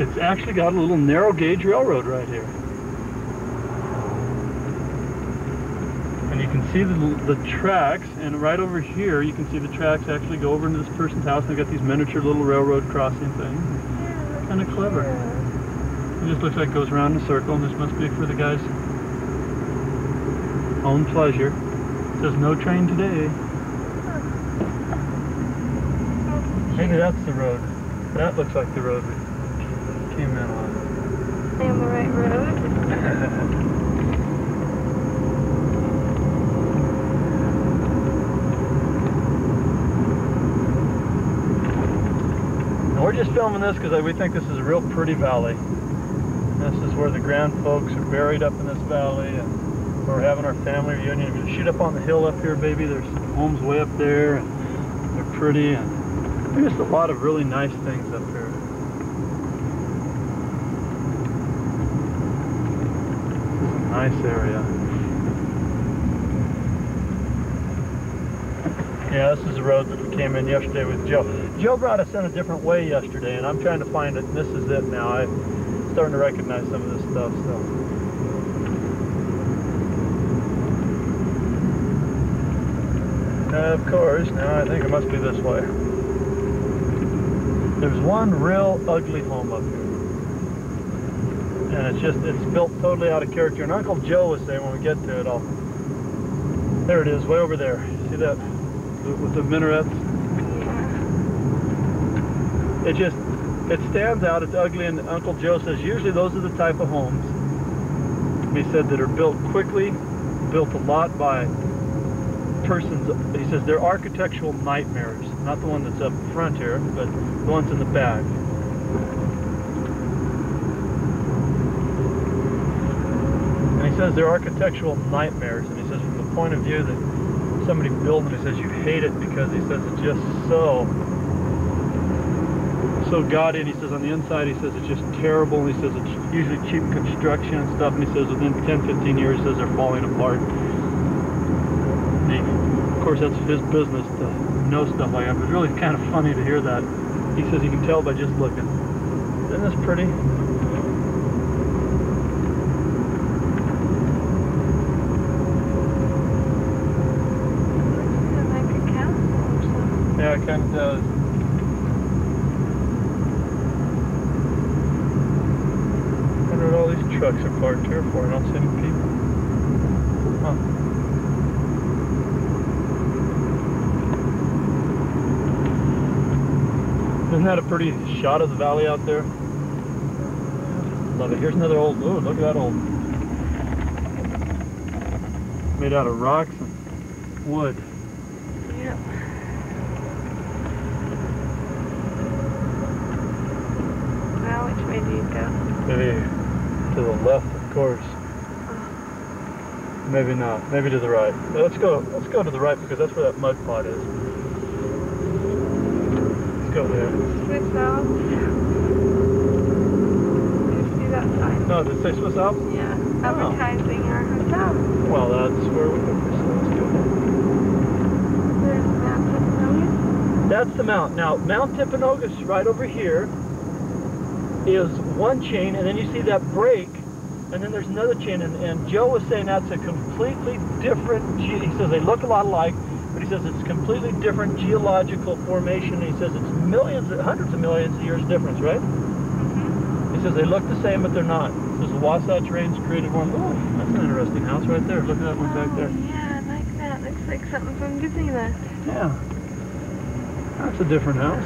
it's actually got a little narrow gauge railroad right here. And you can see the tracks, and right over here you can see the tracks actually go over into this person's house, and they've got these miniature little railroad crossing things. Kind of clever. It just looks like it goes around in a circle, and this must be for the guy's own pleasure. It says no train today. Maybe that's the road. That looks like the road we came in on. Am I on the right road? And we're just filming this because we think this is a real pretty valley. This is where the grand folks are buried up in this valley, and we're having our family reunion. We're going to shoot up on the hill up here, baby. There's some homes way up there, and they're pretty, and there's just a lot of really nice things up here. This is a nice area. Yeah, this is the road that we came in yesterday with Joe. Joe brought us in a different way yesterday, and I'm trying to find it, and this is it now. I'm starting to recognize some of this stuff, so. Of course, now I think it must be this way. There's one real ugly home up here. And it's built totally out of character. And Uncle Joe was saying when we get to it, there it is, way over there. See that? With the minarets? It stands out, it's ugly, and Uncle Joe says usually those are the type of homes, he said, that are built quickly, built a lot by persons. He says they're architectural nightmares, not the one that's up front here, but the ones in the back. And he says they're architectural nightmares, and he says from the point of view that somebody built them, he says you hate it because he says it's just so gaudy, and he says on the inside he says it's just terrible, and he says it's usually cheap construction and stuff, and he says within 10-15 years he says they're falling apart. Of course, that's his business to know stuff like that, but it's really kind of funny to hear that. He says you can tell by just looking. Isn't this pretty? Like a castle or something. Yeah, it kind of does. I wonder what all these trucks are parked here for. I don't see any people. Huh. Isn't that a pretty shot of the valley out there? Love it. Here's another old, ooh, look at that old, made out of rocks and wood. Yep. Now which way do you go? Maybe to the left, of course. Maybe not. Maybe to the right. Let's go to the right because that's where that mud pot is. Go there. Swiss Alps. You see that sign? No, did it say Swiss Alps? Yeah. Advertising our hotel. Well, that's where we go. So let's go. There's Mount Timpanogos. That's the mount. Now, Mount Timpanogos right over here is one chain, and then you see that break, and then there's another chain, and Joe was saying that's a completely different, he says they look a lot alike, but he says it's completely different geological formation, and he says it's hundreds of millions of years difference, right? Mm-hmm. He says they look the same, but they're not. He says the Wasatch Range created one. Oh, that's an interesting house right there. Look at that one back there. Yeah, I like that. Looks like something from Disneyland. Yeah. That's a different house.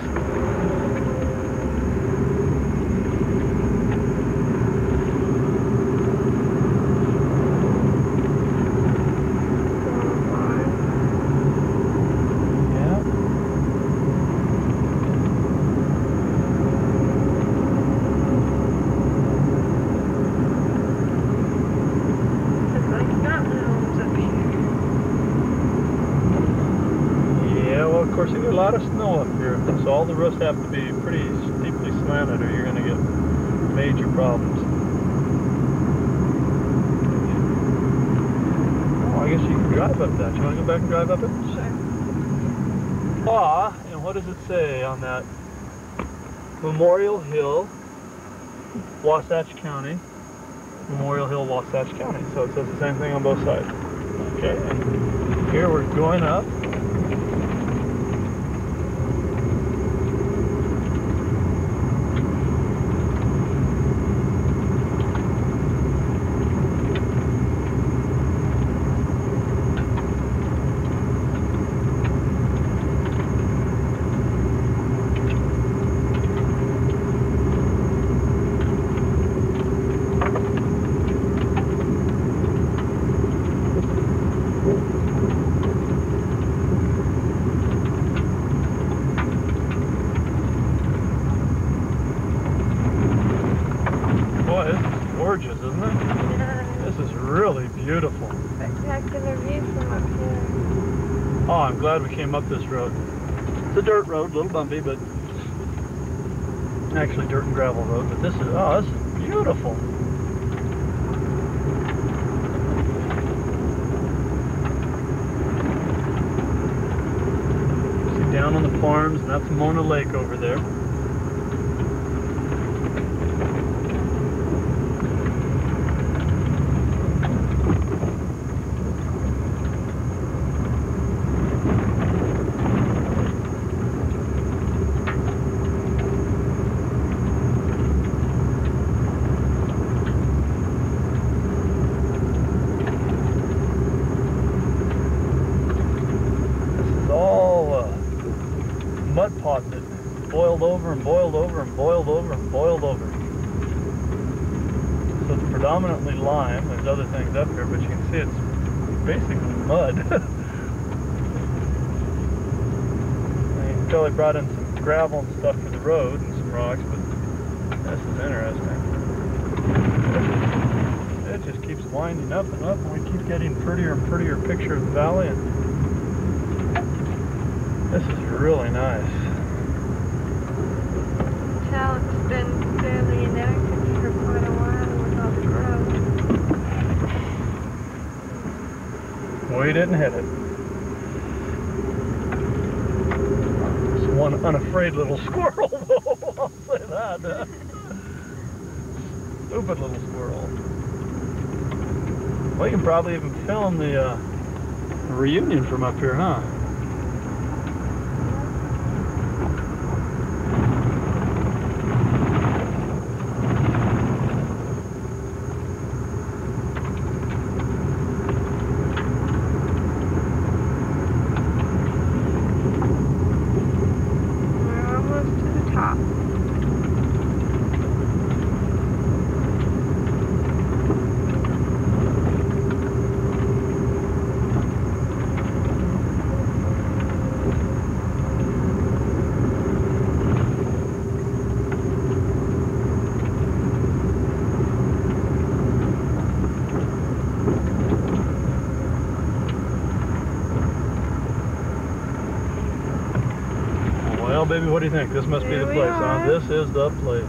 Of course, you get a lot of snow up here, so all the roofs have to be pretty steeply slanted or you're going to get major problems. Oh, I guess you can drive up that. You want to go back and drive up it? Sure. Ah, and what does it say on that? Memorial Hill, Wasatch County. Memorial Hill, Wasatch County. So it says the same thing on both sides. Okay, and here we're going up. Gorgeous, isn't it? This is really beautiful. Spectacular view from up here. Oh, I'm glad we came up this road. It's a dirt road, a little bumpy, but actually dirt and gravel road. But this is beautiful. See down on the farms, and that's Mona Lake over there. Mud pot that boiled over and boiled over and boiled over and boiled over. So it's predominantly lime. There's other things up here, but you can see it's basically mud. And you can tell they brought in some gravel and stuff for the road and some rocks, but this is interesting. It just keeps winding up and up, and we keep getting prettier and prettier picture of the valley. And this is really nice. Tell it's been fairly inactive for quite a while without the road. We didn't hit it. It's one unafraid little squirrel, though. I'll say that. Stupid little squirrel. Well, you can probably even film the reunion from up here, huh? Well, baby, what do you think? This must be the place, huh? This is the place.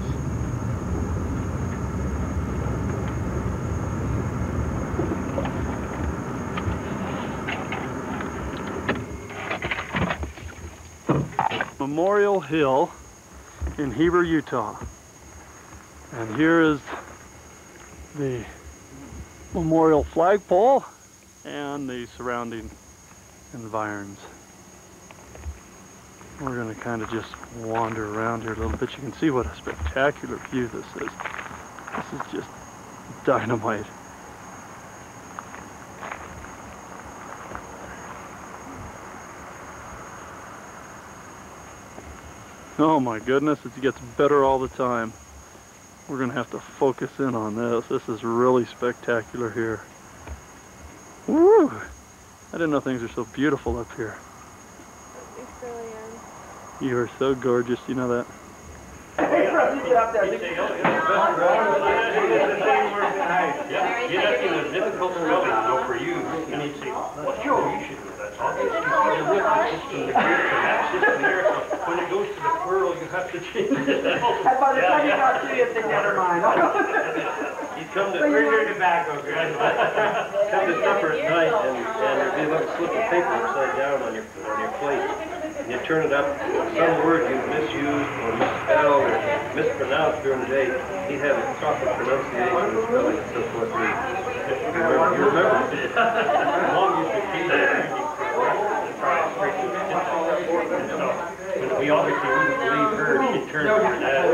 Memorial Hill in Heber, Utah. And here is the memorial flagpole and the surrounding environs. We're going to kind of just wander around here a little bit. You can see what a spectacular view this is. This is just dynamite. Oh my goodness, it gets better all the time. We're going to have to focus in on this. This is really spectacular here. Woo! I didn't know things are so beautiful up here. It really is. You are so gorgeous, you know that? Get up there. He'd say, oh, yeah, the best round. You're not in a difficult spelling, you know, for you. And he'd say, well, Joe, you should know that. Obviously, the rhythm system, the Greek, the map system there. So when it goes to the plural, you have to change it. And by the time you got through, you'd think, never mind. He'd come to tobacco, come to supper at night, and there'd be a little slip of paper upside down on your plate. And you turn it up, some word you misused or misspelled or mispronounced during the day, he'd have a proper pronunciation and spelling and so forth. You remember it. As long as you keep it, we obviously wouldn't believe her if she turned to her dad.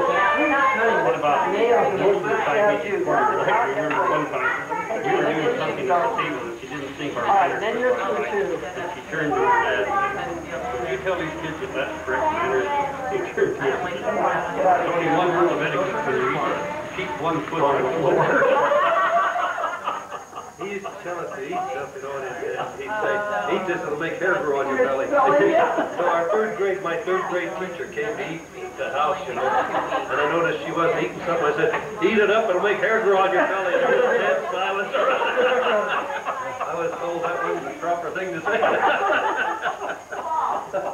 What about most of the time we recorded her? I remember one time we were doing something at the table and she didn't think our manners were quite right. And she turned to her dad and said, "Would you tell these kids that that's correct manners?" He turned to her and said, "There's only one rule of etiquette for you. Keep one foot on the floor." He used to tell us to eat stuff, you know, and he'd say, "Eat this, it'll make hair grow on your belly." So my third grade teacher came to eat at the house, you know, and I noticed she wasn't eating something. I said, "Eat it up, it'll make hair grow on your belly." And there was dead silence around. I was told that wasn't the proper thing to say. But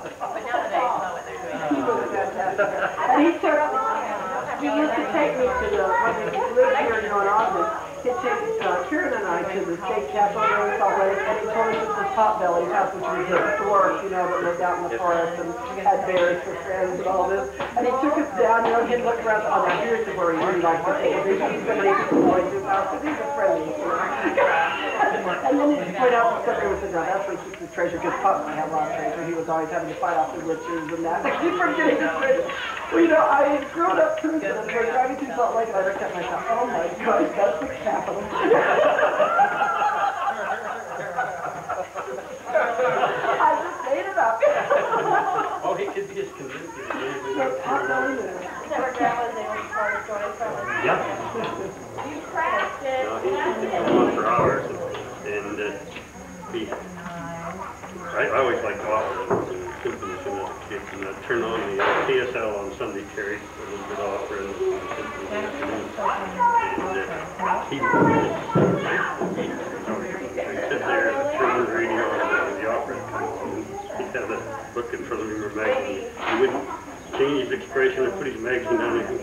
nowadays, know what they're doing. And he used to take me to the, when he lived here in North Ogden, he'd take Kieran and I to the state capitol in Salt Lake, and he told us this was Potbelly's house, which was a dwarf, you know, that lived out in the forest and had bears for friends and all this. And he took us down, you know, he'd look around, oh, now here's where he really liked to take a picture. He's going to take the boys to his house, because he's a friendly, you know. And then he'd point out the stuff, and said, now that's where he keeps his treasure, because Pop had a lot of treasure. He was always having to fight off the witches and that. Like, keep forgetting his treasure. Well, you know, I had grown up through this, and we were driving through Salt Lake, and I looked at myself, oh my gosh, that's the capital. I just made it up. Oh, he could be as convincing as anything. Is that where Grandma's able to tell the story from? Yeah. You practiced it. No, he could go on for hours, and I always liked operas and symphonies when I was a kid, and I'd turn on the TSL on Sunday, Terry, a little bit of opera and symphony in the afternoon, and he would sit there and turn the radio on the opera come on, and he'd have a book in front of him or magazine. He wouldn't change his expression or put his magazine down and go,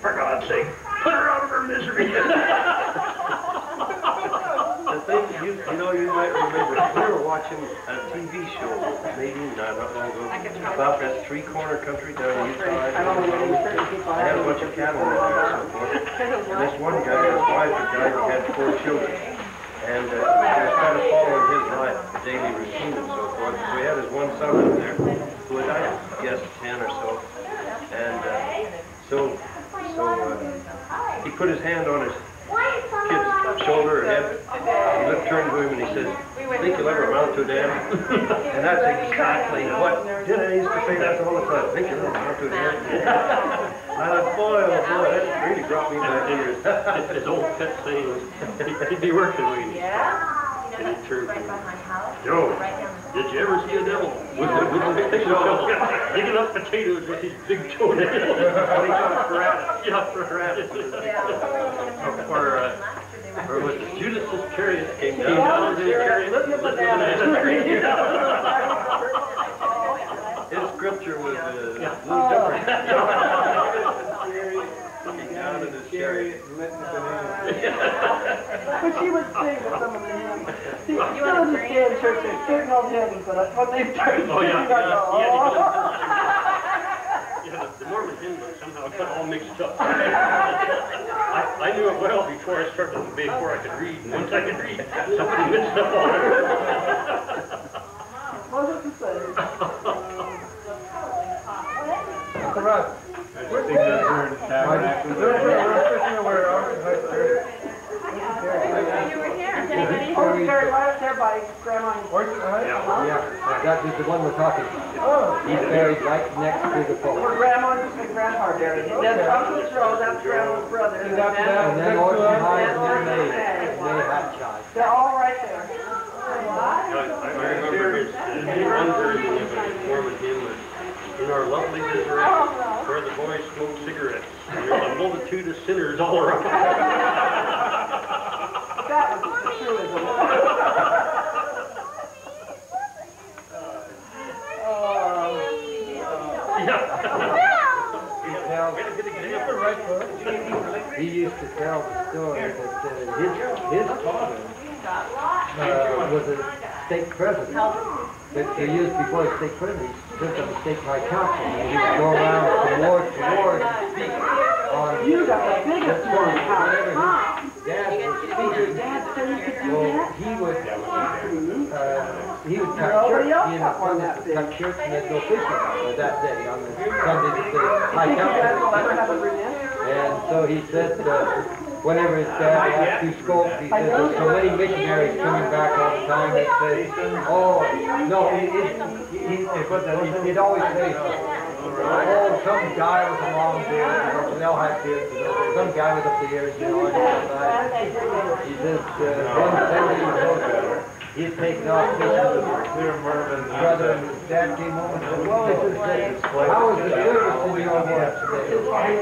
"For God's sake, put her out of her misery." You know, you might remember, we were watching a TV show, maybe not long ago, about that three-corner country down in Utah. I had a bunch of cattle in there and so forth. And this one guy, his wife, a guy who had 4 children. And he was kind of following his life, the daily routine and so forth. So he had his one son in there, who was, I guess, 10 or so. And he put his hand on his kid's shoulder or head. He turned to him and he said, "Think you'll ever amount to a damn?" And that's exactly what I used to say that all the time. "Think you'll ever amount to a damn?" And I thought, boy, oh boy, that really brought me back years. His old pet saying was, he'd be working when he stopped. And he'd turn to him, "Joe, did you ever see a devil with a big shovel digging up potatoes with his big toenails?" He got apparatus. Yeah, apparatus. Or was it Judas Iscariot came down to the chariot? His scripture was a little different. Coming down in his chariot and letting the banana. But she would sing with some of the hymns. You still understand church, they're certain old hymns, but when they start singing, the Mormon hymn book somehow got all mixed up. I knew it well before I started, before I could read. And once I could read, somebody mixed up all of it. Wasn't the same. I think that's where the tabernacle is. You were here. Is anybody? Oh, Terry, right up there by Grandma. Yeah, that is the one we're talking about. He's buried right next to the pole. Where Grandma and Grandpa buried. That's Uncle's Road, that's Grandma's brother. And then over behind May Hot Child. They're all right there. I remember his one version of a Mormon hymn was, in our lovely Missouri, where the boys smoke cigarettes. There's a multitude of sinners all around. That was a truism. He used to tell the story that his father was a state president. But years before the state president, he served on the state high council, and he would go around from ward to ward and speak on You got the biggest one in the house. dad was speaking. Well, he would cut church. He and his brothers would cut church and they'd go fishing that day on the Sunday that the high council. And so he said, whenever his dad had two scopes, he said, there's so many missionaries coming back all the time that say, oh, no, he'd always say, oh, some guy with a long beard, they all had beards, some guy with a beard, on the outside. He says, one Sunday he'd taken off fishing with his brother, and his dad came home and said, well, he says, how was the service in your ward today?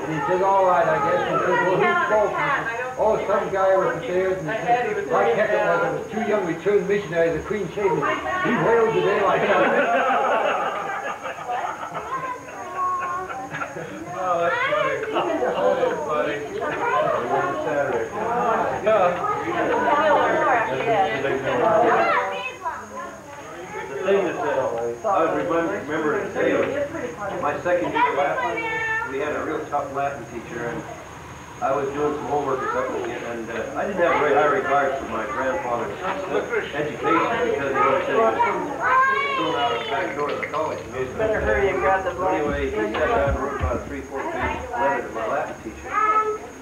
And he said, all right, I guess. He said, well, who spoke? He said, oh, some guy with the beard. And he said, like heck it was two young returned missionaries, the Queen Shaven. He wailed today like that. Oh, that's funny. That's funny. Saturday. The thing that I was remembering today was my second year of Latin. We had a real tough Latin teacher, and I was doing some homework or something, and I didn't have very high regards for my grandfather's education because he always said he was thrown out the back door of the college. Better hurry and grab the book. Anyway, he sat down and wrote about a 3-4 page letter to my Latin teacher.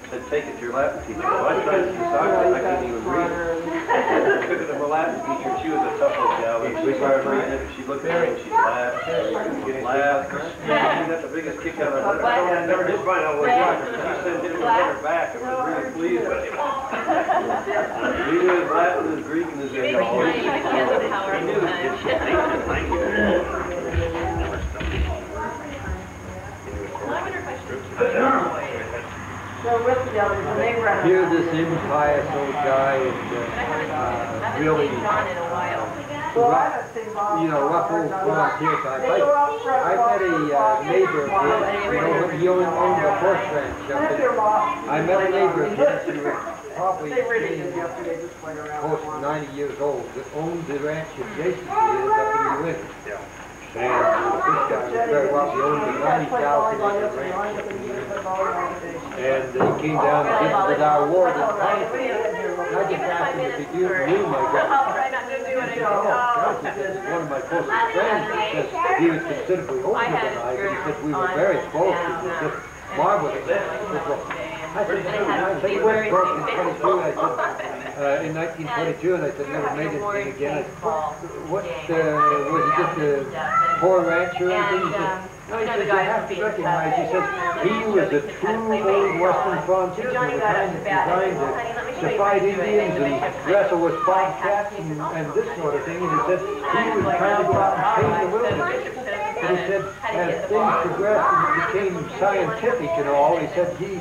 Said, take it to your Latin teacher. Well, I tried to decide that I couldn't even read it. I took it to my Latin teacher, and she was a tough little gal. And we started reading it, and she looked at me and she laughed. She laughed. She got the biggest kick out of it. I never did find out what it was. She sent him a letter back and was really pleased with him. He knew his Latin, his Greek, and his English. He knew his Here, this impious old guy is really, rough old frontier type. I met a neighbor of his, he owned a horse ranch up there. I met a neighbor of his who was probably close to 90 years old that owned the ranch adjacent to his up in New England. And this guy was very wealthy, owned a 90,000-acre ranch up in New England. And he came down and visited our ward in Concord. And I just asked him if he knew my guy. One of my closest friends, because he was considerably older than I, but he said we were very close. It was just marvelous. I said, he went broke in 22. I said, in 1922, and I said, never made anything again. I said, what, was he just a poor rancher or anything? He said, no, he said, you have to recognize, he said, he was a true old Western frontiersman, the kind that designed to fight Indians and wrestle with bobcats and this sort of thing. And he said, he was trying to go out and tame the wilderness. But he said, as things progressed and it became scientific and all, he said he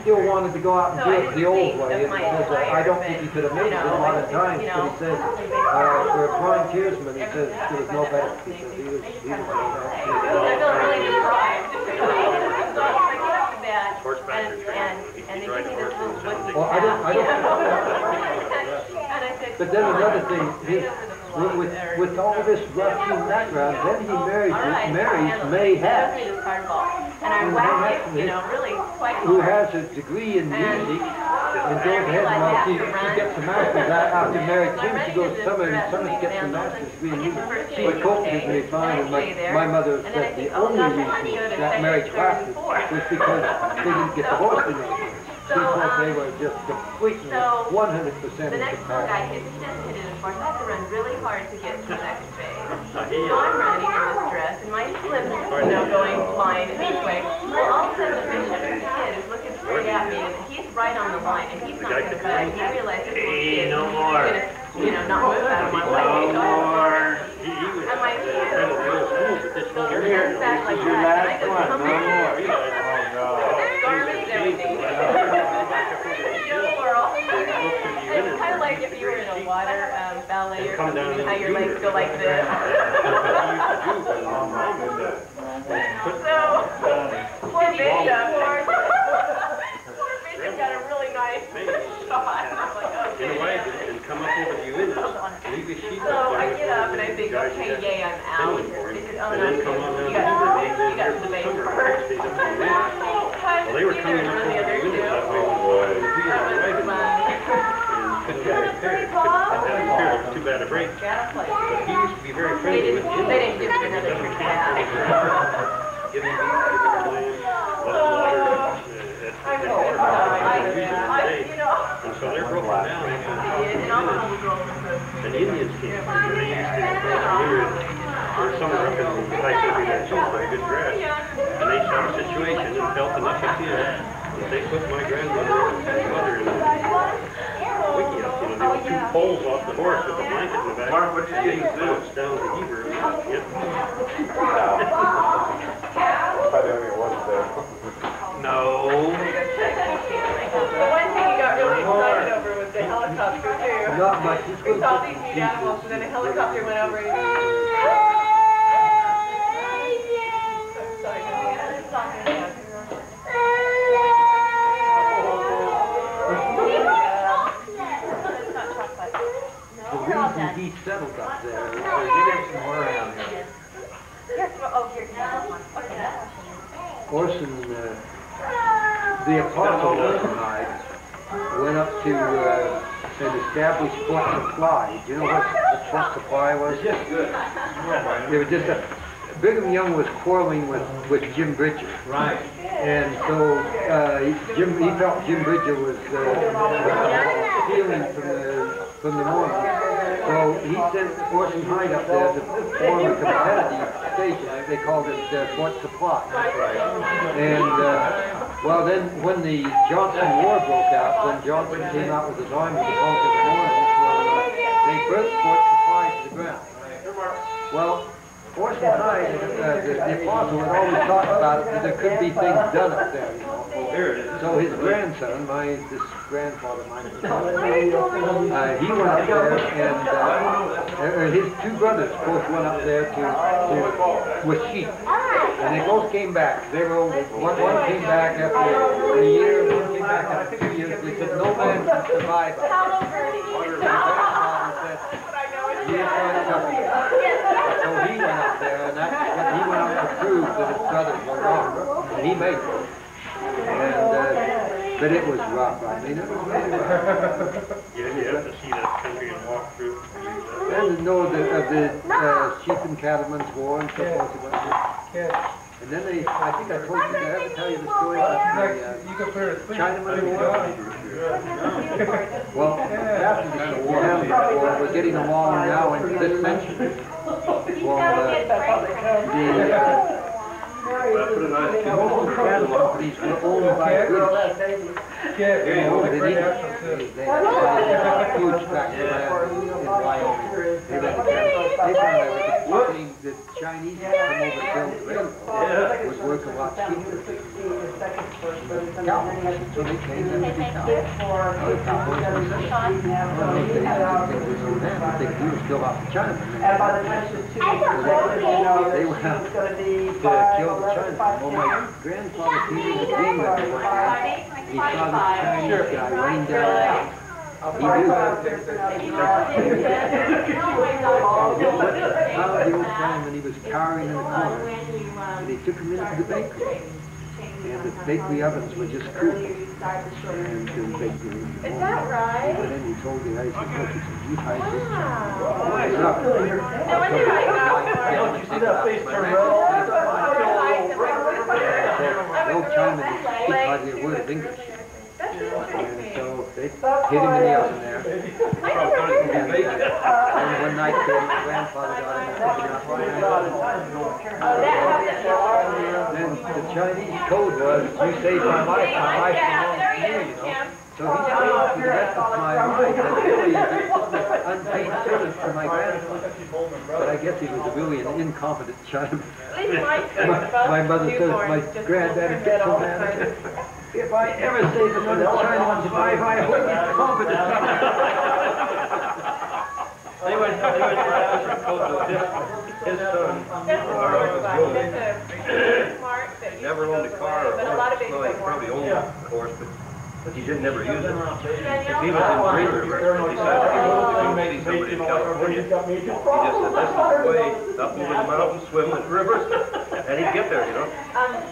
still wanted to go out and do it the old way. And he said, I don't think he could have made it in modern times, but he said, for a frontiersman, he said, there was no better. He said, he was really deprived. And they give me this little woodsy well, I don't. But then another thing, with all this Russian background, then he marries May Hatch, who has a degree in music, and goes ahead and she gets a master's after married him. She goes summer and summer gets a master's degree in music. She coped with me fine, and my mother said the only reason that marriage lasted was because they didn't get divorced enough. She said they were just completely 100% the next one guy hit it, of course. I have to run really hard to get to the next phase. So I'm running in this dress, and my slips, going flying each way. Well, all of a sudden, the bishop's kid is looking straight at me, and he's right on the line, and he's not going to cut. He realizes this little kid is going to, not move out of my way. No more. He was and my kid, is your last one, no more. It's kind of like if you were in a water ballet or something, how your legs go like this. So, poor Bishop. Poor Bishop got a really nice shot. In a way, and come up over the units, leave a sheet So I get up and I think, okay, yay, I'm out. They said, oh no, you got to the base first. Well, they were coming up over the units that way. Too bad a break. But he used to be very friendly with you. They didn't give it another Giving shot. and so they're broken down. And the Indians came through. They used to go here or somewhere up in the high country that too for a good grass. And they saw the situation and felt enough of him that they put my grandmother and mother in the wiki up. You know, there were two poles off the horse with a blanket in the back. Mark, what you getting to do? It's down to Heber. Yep. No. The one thing he got really excited over was the helicopter too. Not much. We saw these neat animals and then a helicopter went over and The reason he settled up there is to get him some more around here. Orson, the apostle Orson Hyde, went up to an established Fort Supply. Do you know what the Fort Supply was? Yes, good. They were just Brigham Young was quarreling with Jim Bridger. Right. And so he felt Jim Bridger was stealing from the morning. So he sent Orson Hyde up there to form a competitive station. They called it Fort Supply. And well, then when the Johnson War broke out, when Johnson came out with his army to conquer the Mormons, they burnt Fort Supply to the ground. Well, Orson Hyde, the apostle, had always talked about it, that there could be things done up there, you know. So his grandson, this grandfather of mine, he went up there, and his two brothers both went up there with sheep. And they both came back. They were old. One came back after a year, one came back after 2 years. They said, no man can survive. My grandfather said, yes, so he went up there, and he went up to prove that his brothers were wrong, and he made it. But it was rough. I mean, it was really rough. You have to see that country and walk through. And to know of the sheep and cattlemen's war and so forth. And then I think I told you, did I ever tell you the story about the Chinaman War? Well, after the war, we're getting along now into this century. Well, most cattle companies were owned by British. They had huge tracts of land in Wyoming. They found out the Chinese come over to build the railroad was worth a lot cheaper. So they came in to be cows. Other cowboys were they were still off the Chinamen. They went out to kill the Chinamen. Well, my grandfather Peter the Green River one day, he saw this Chinese guy running down the house. He knew that. He found the old Chinaman, he was cowering in the corner, and he took him into the bakery. And the bakery ovens were just cool. And the bakery. Is that right? And then he told the ice, he said, you hide this Chinaman. No wonder I Don't you see that face turn red? The old Chinaman didn't speak hardly a word of English. And so they hit him in the oven there. And one night their grandfather got him and then the Chinese code was, you save my life belongs to you, you know. So he stayed for the rest of my life until he unpaid service for my grandson. But I guess he was really an incompetent child. My mother says my granddad had get so mad. If I ever save another Chinaman's life, I hope he's competent. Anyway, his son, our Uncle Joe, never owned a car, or well, he probably owned one, of course, but he didn't never use it. If he was in Green River, he decided he wanted to go meet somebody in California. He just said, this is the way, up over the mountains, swim in rivers, and he'd get there, you know.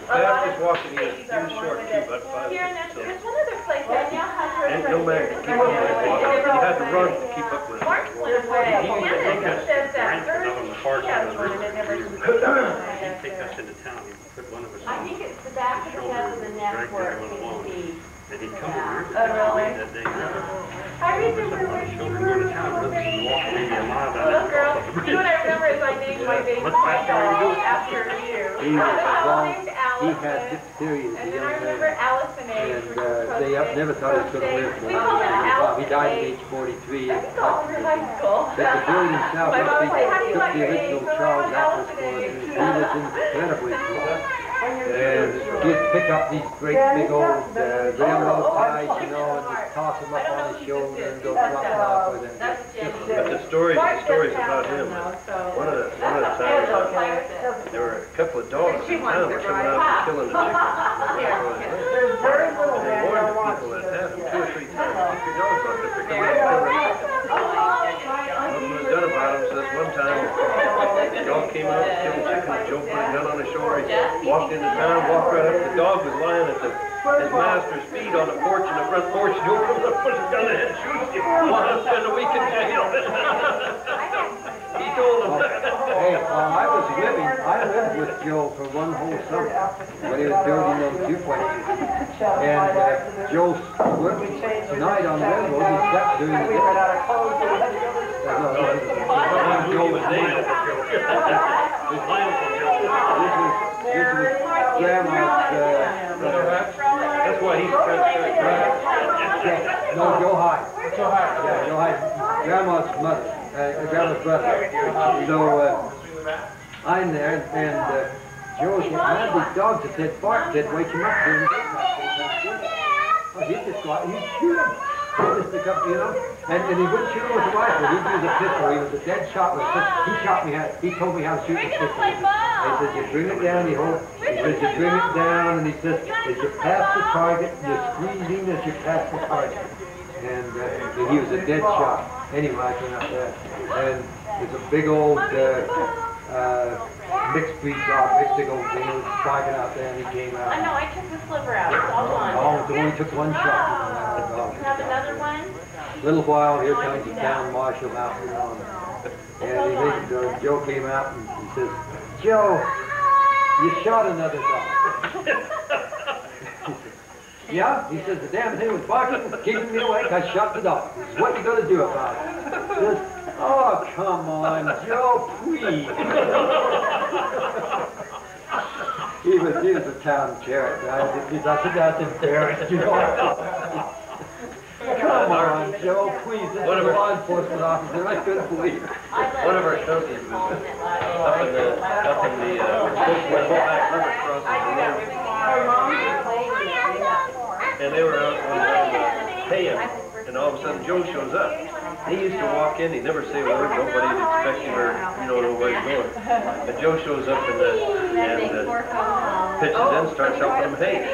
Fastest walking he was short too, about 5 feet. There's one other place that now has her. And no man could keep up with him. He had to run to keep up with him. Mark went away. Hannah says that he has one and it never He'd take us into town. He'd put one of us I think it's the back of the head and the neck where it can be. and he'd come over Oh, really? that day. I remember when you were Go to town, really, walk maybe a mile down little that girl. cross the You know what I remember is I named my baby Much faster than you do. after you. He was strong. named He Allison. had diphtheria as a And then young I remember man. Allison A. And they never thought he was going to live We called her more. Allison He died at A. age 43. That's all through high school. But the building itself, My mom they said, how do you took like the your original age? Charles Well, Atlas Allison for A. us, and he was incredibly cool. And he'd pick up these great big old railroad ties, you know, and just toss them up on his shoulder and go flopping off with them. But the stories about him, one of the times, there were a couple of dogs in town were coming out and killing the chickens. There's very little They warned the people that had them 2 or 3 times, keep your dogs off if they're coming out and killing the chickens. Nothing was done about them, so this one time, the dog came out and killed the chicken. Joe put a gun on his shoulder, he walked into town, walked right up, the dog was lying at his master's feet on the porch, in the front porch. Joe comes up, puts his gun in and shoots him. Want to spend a week in jail. He told him that. Hey, I lived with Joe for one whole summer when he was building those duplexes. And Joe worked night on the railroad. He slept during the day. Joe was named for Joe. His name for Joe. This was Grandma's That's why he's kind of no, Joe Hyde. Yeah, Joe Hyde. Grandma's mother. Grandma's brother. So I'm there, and Joe's getting mad. These dogs that said bark, said wake him up during the day. Oh, he'd just go out and he'd shoot him. He'd just pick up, you know, and he wouldn't shoot him with a rifle. He'd use a pistol. He was a dead shot with a pistol. He shot me. He told me how to shoot with a pistol. He says, you bring it down, you hold. He says, you bring it down, and he says, as you pass the target, you're squeezing as you pass the target. And he was a dead shot. Anyway, I came out there, and there's a big old mixed breed dog, big old thing. He was barking out there, and he came out. I know, I took the sliver out. It's all gone. Oh, the only took one shot. You have another one? Little while, here comes the town marshal out, you know, and Joe came out and he says, Joe, you shot another dog. Yeah, he says, the damn thing was barking, keeping me awake, I shot the dog. He says, what you gonna do about it? He says, oh, come on, Joe, please. He was a town character. I said, that's embarrassed, you know. Come on, Joe, please, this is a law enforcement officer, I couldn't believe it. One of our cousins was up in the Mopac River crossing, and they were out on haying, and all of a sudden Joe shows up. He used to walk in, he'd never say a word, nobody'd expect him or know where he's going. But Joe shows up and pitches in, starts helping him hay.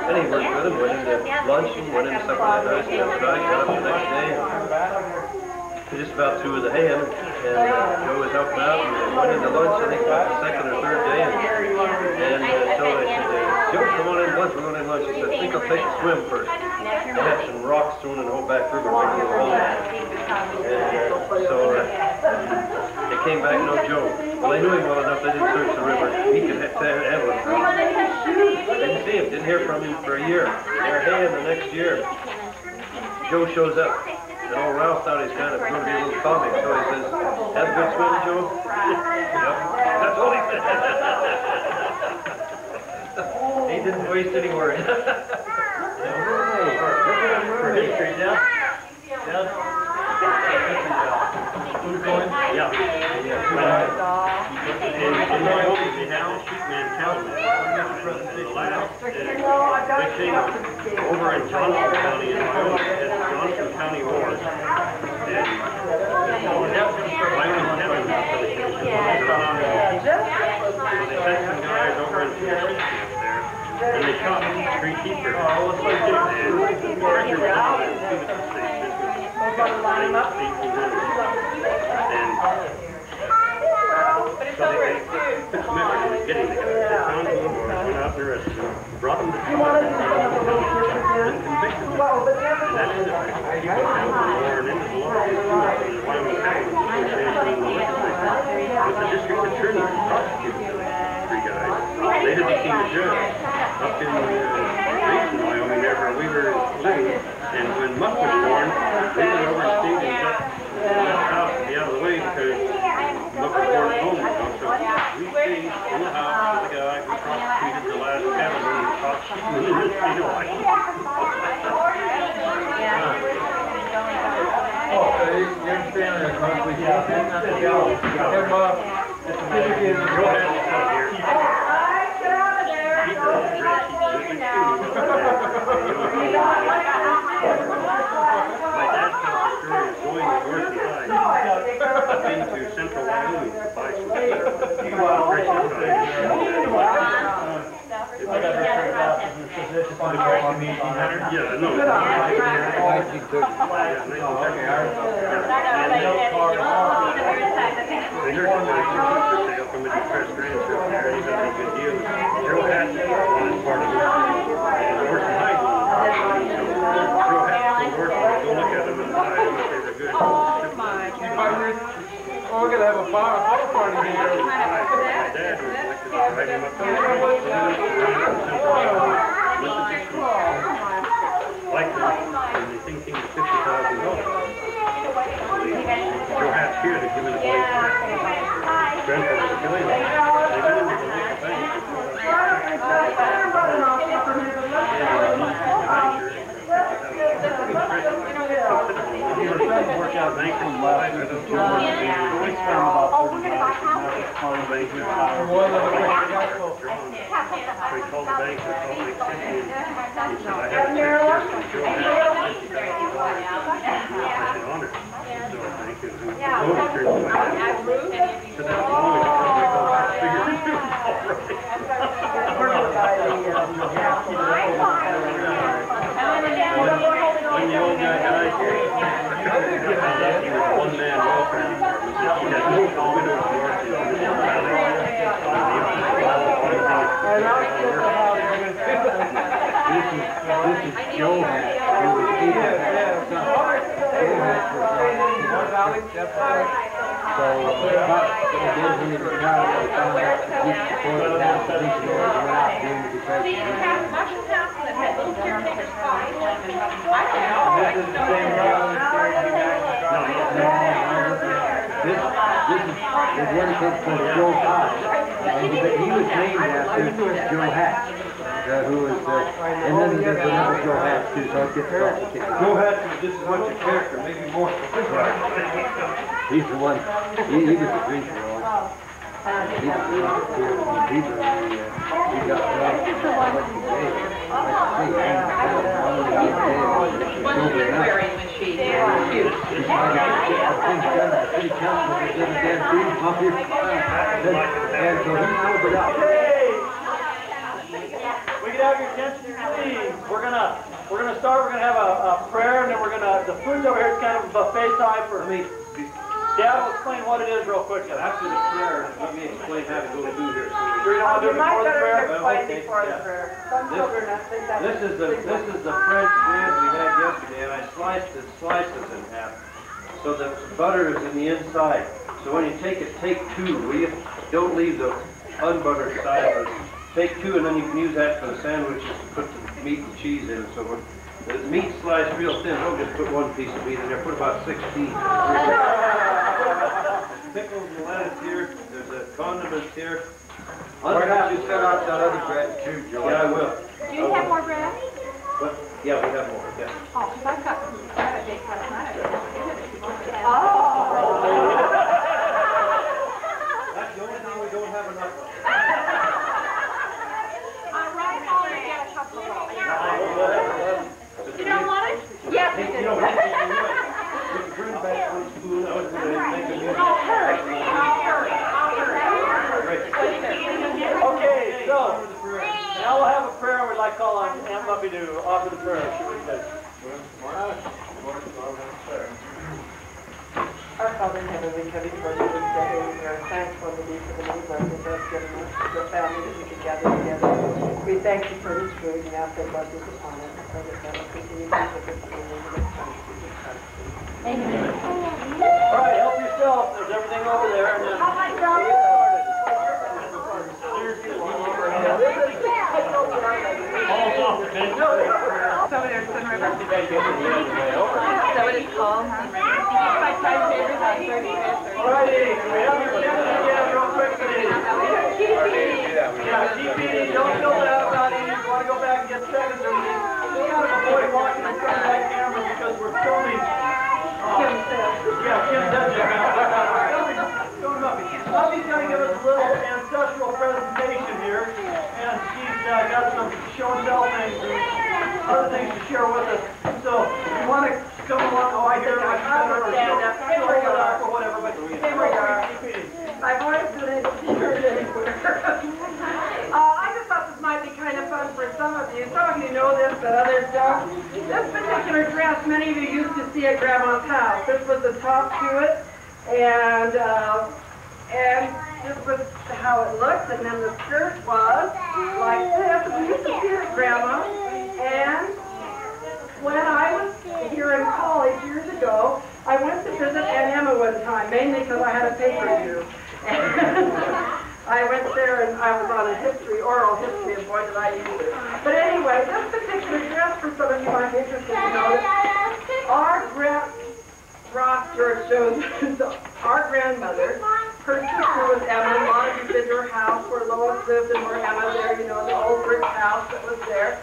And he worked with him, went into lunch and went into supper that night, and got up the next day. Just about through the haying, and Joe was helping out, and they went into lunch, I think about the second or third day, and so they said, Joe, come on in lunch, we're going in lunch. He said, I think I'll take a swim first. They had some rocks thrown in the whole back river right to the hole. And so they came back, no Joe. Well, they knew him well enough, they didn't search the river. He could handle it. Didn't see him, didn't hear from him for a year. They were haying the next year. Joe shows up. And old Ralph thought he's kind of going to be a little comic, so he says, have a good swim, Joe? Yep. That's all he said. He didn't waste any words. For history, yeah. Who's going? Yeah. In Wyoming, they have a sheep man, cattle man. And the last big thing over in Johnson County in Wyoming, it's Johnson County War. And Wyoming County, so they sent some guys over into the sheep camp there, and they shot 3 keepers. And getting the guys. They found them, went out and arrested them, brought them to trial, and convicted them. And that's it. He went down to the war and into the law. And Wyoming County was negotiating with the district attorney who prosecuted the 3 guys. They had became a judge up in Mason, Wyoming, there where we were living. And when Muck was born, they went over and stayed and left house to be out of the way because Muck was born at home. So we stayed in the house with the guy who prosecuted the last cattleman who caught sheep in the state of Wyoming. Oh, you understand that, Crosby? My dad tells the story of going to North and up into central Wyoming to buy some Yeah, no. They heard the sale from a depressed rancher up there. He got a good deal. Joe Hatch wanted part of it. And horse and hide. Joe Hatch told horse to go look at them and buy them if they were good. Oh, we're going to have a power party here. My dad was elected to ride him up there. Like them, and they think came to $50,000. Joe Hatch here to give it a place. Grandpa was a billionaire. They went into the local bank. Work out bank from life. Oh, we're going to buy houses. So he called the bank and called the extension. He said, I have a check here from Joe Hatch. I said, honor. So thank you. So that's long ago. Figured it was all right. When the old guy died, he was one-man welfare department. He had no widows and orphans in the valley. This is Joe Hatch, who was Peter's son. Joe Hatch was so again, when he retired, they found out that he supported that position and went out during the Depression. This is the same round This is one kid called Joe Hatch, and he was named after Joe Hatch, who was, and then there's another Joe Hatch too, so it gets complicated. Joe Hatch was just as much a character, maybe more. He's the one, he was the preacher, he got We can have your attention, please. We're gonna start. We're gonna have a prayer, and then the food's over here. It's kind of a buffet time for me. Dad will explain what it is real quick. After the prayer, let me explain how to go through here. Sure you don't want to do it before the prayer? Before the prayer. Some children think that's This is the French bread we had yesterday, and I sliced it in half. So the butter is in the inside. So when you take it, take 2, will you? Don't leave the unbuttered side, but take 2, and then you can use that for the sandwiches to put the meat and cheese in. So when the meat sliced real thin, don't just put 1 piece of meat in there, put about 16. Pickles and lettuce here, there's a condiments here. Why don't you set out that other bread too, Joe? Yeah, I will. Do you have more bread? But, yeah, we have more, yeah. Oh, because I've got some bread I baked last night. Aunt Muffy to offer the prayer, if she would please. Our Father in heaven, we come before you this day. We are thankful indeed for the many blessings you have given us, for the family that we can gather together. We thank you for this food and ask that blessings upon it. I pray that God will continue to be with us in the name of the Son, Jesus Christ. Amen. All right, help yourself. There's everything over there. And then So there's Sun River. Is that what it's called? My time favorite on 30 minutes. all righty, we have your attention again real quick, please. Yeah, GP, don't feel bad about it. If you want to go back and get seconds, or just kind of avoid walking in front of that camera because we're filming. Kim said Muffy's going to give us a little ancestral presentation here, and she's got some show and tell things and other things to share with us. So if you want to come along, I hear it, or stand up, or whatever, but stay where you are. My voice isn't able to hear it anywhere. I just thought this might be kind of fun for some of you. Some of you know this, but others don't. This particular dress, many of you used to see at Grandma's house. This was the top to it, and this was how it looked, and then the skirt was like this. We used to see it at Grandma, and when I was here in college years ago, I went to visit Aunt Emma one time, mainly because I had a paper due. And I went there and I was on a oral history, and boy did I use it. But anyway, this particular dress, for some of you might be interested to know, our roster shows our grandmother. Her sister was Emma. A lot of you been to her house where Lois lived and where Emma there, you know, the old brick house that was there.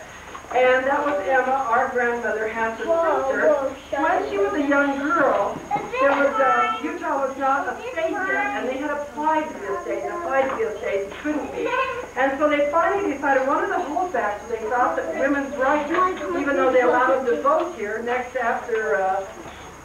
And that was Emma, our grandmother, Hans's sister. When she was a young girl, there was, Utah was not a state yet, and they had applied to be a state, and applied to be a state, and couldn't be. And so they finally decided, one of the holdbacks, they thought that women's rights, even though they allowed them to vote here, next after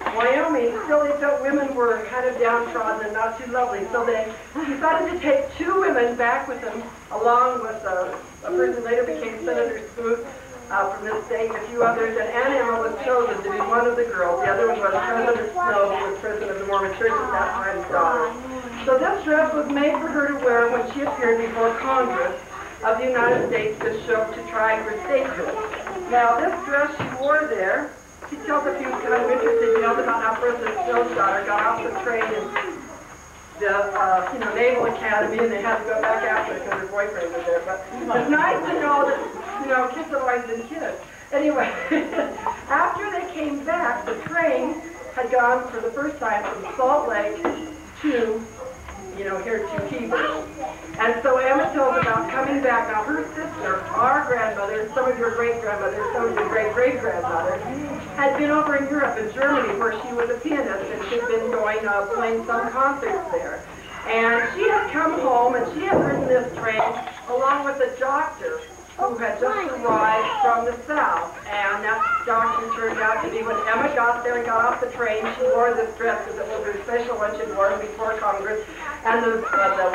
Wyoming, still they felt women were kind of downtrodden and not too lovely. So they decided to take two women back with them, along with a person later became Senator Smoot from this state, and a few others. And Aunt Emma was chosen to be one of the girls. The other one was President Snow, who was president of the Mormon Church at that time, daughter. So this dress was made for her to wear when she appeared before Congress of the United States to try for statehood. Now, this dress she wore there, she tells a few kind of interesting tales about how President Snow's daughter got off the train in the Naval Academy, and they had to go back after her because her boyfriend was there. But it's nice to know that, kids have always been kids. Anyway, after they came back, the train had gone for the first time from Salt Lake to, here to Heber. And so Emma tells about coming back. Now, her sister, our grandmother, some of your great-grandmother, some of your great-great-grandmother, had been over in Europe, in Germany, where she was a pianist, and she'd been going, playing some concerts there. And she had come home, and she had ridden this train along with a doctor who had just arrived from the south. And that doctor turned out to be, when Emma got there and got off the train, she wore this dress because it was her special one she'd worn before Congress. And the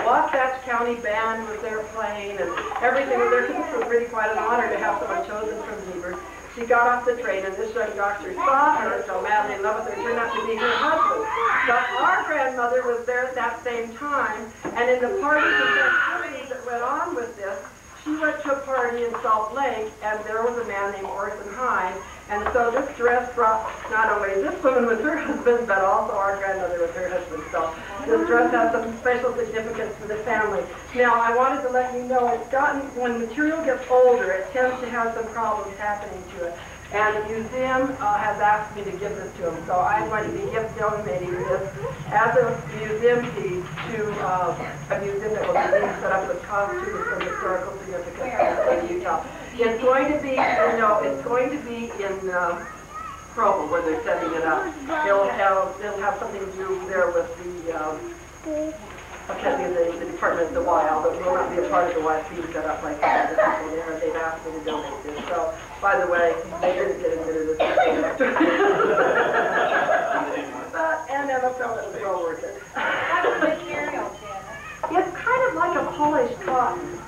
Wasatch County band was there playing, and everything was there, because this was really quite an honor to have someone chosen from Heber. She got off the train, and this young doctor saw her, so madly in love with her, turned out to be her husband. But our grandmother was there at that same time, and in the parties and festivities that went on with this, she went to a party in Salt Lake, and there was a man named Orson Hine, and so this dress brought not only this woman with her husband, but also our grandmother with her husband. So this dress has some special significance to the family. Now, I wanted to let you know, when material gets older, it tends to have some problems happening to it. And the museum has asked me to give this to them, so I'm going to be donating this as a museum piece to a museum that will be being set up with costumes and historical significance in Utah. It's going to be, it's going to be in Provo, where they're setting it up. It'll have something to do there with the the Department of the Wild, but will not be a part of the Wild being set up like that. The people there, they've asked me to donate this. So, by the way, they didn't get into this. But Aunt Emma felt it was well worth it. It's kind of like a polished cotton.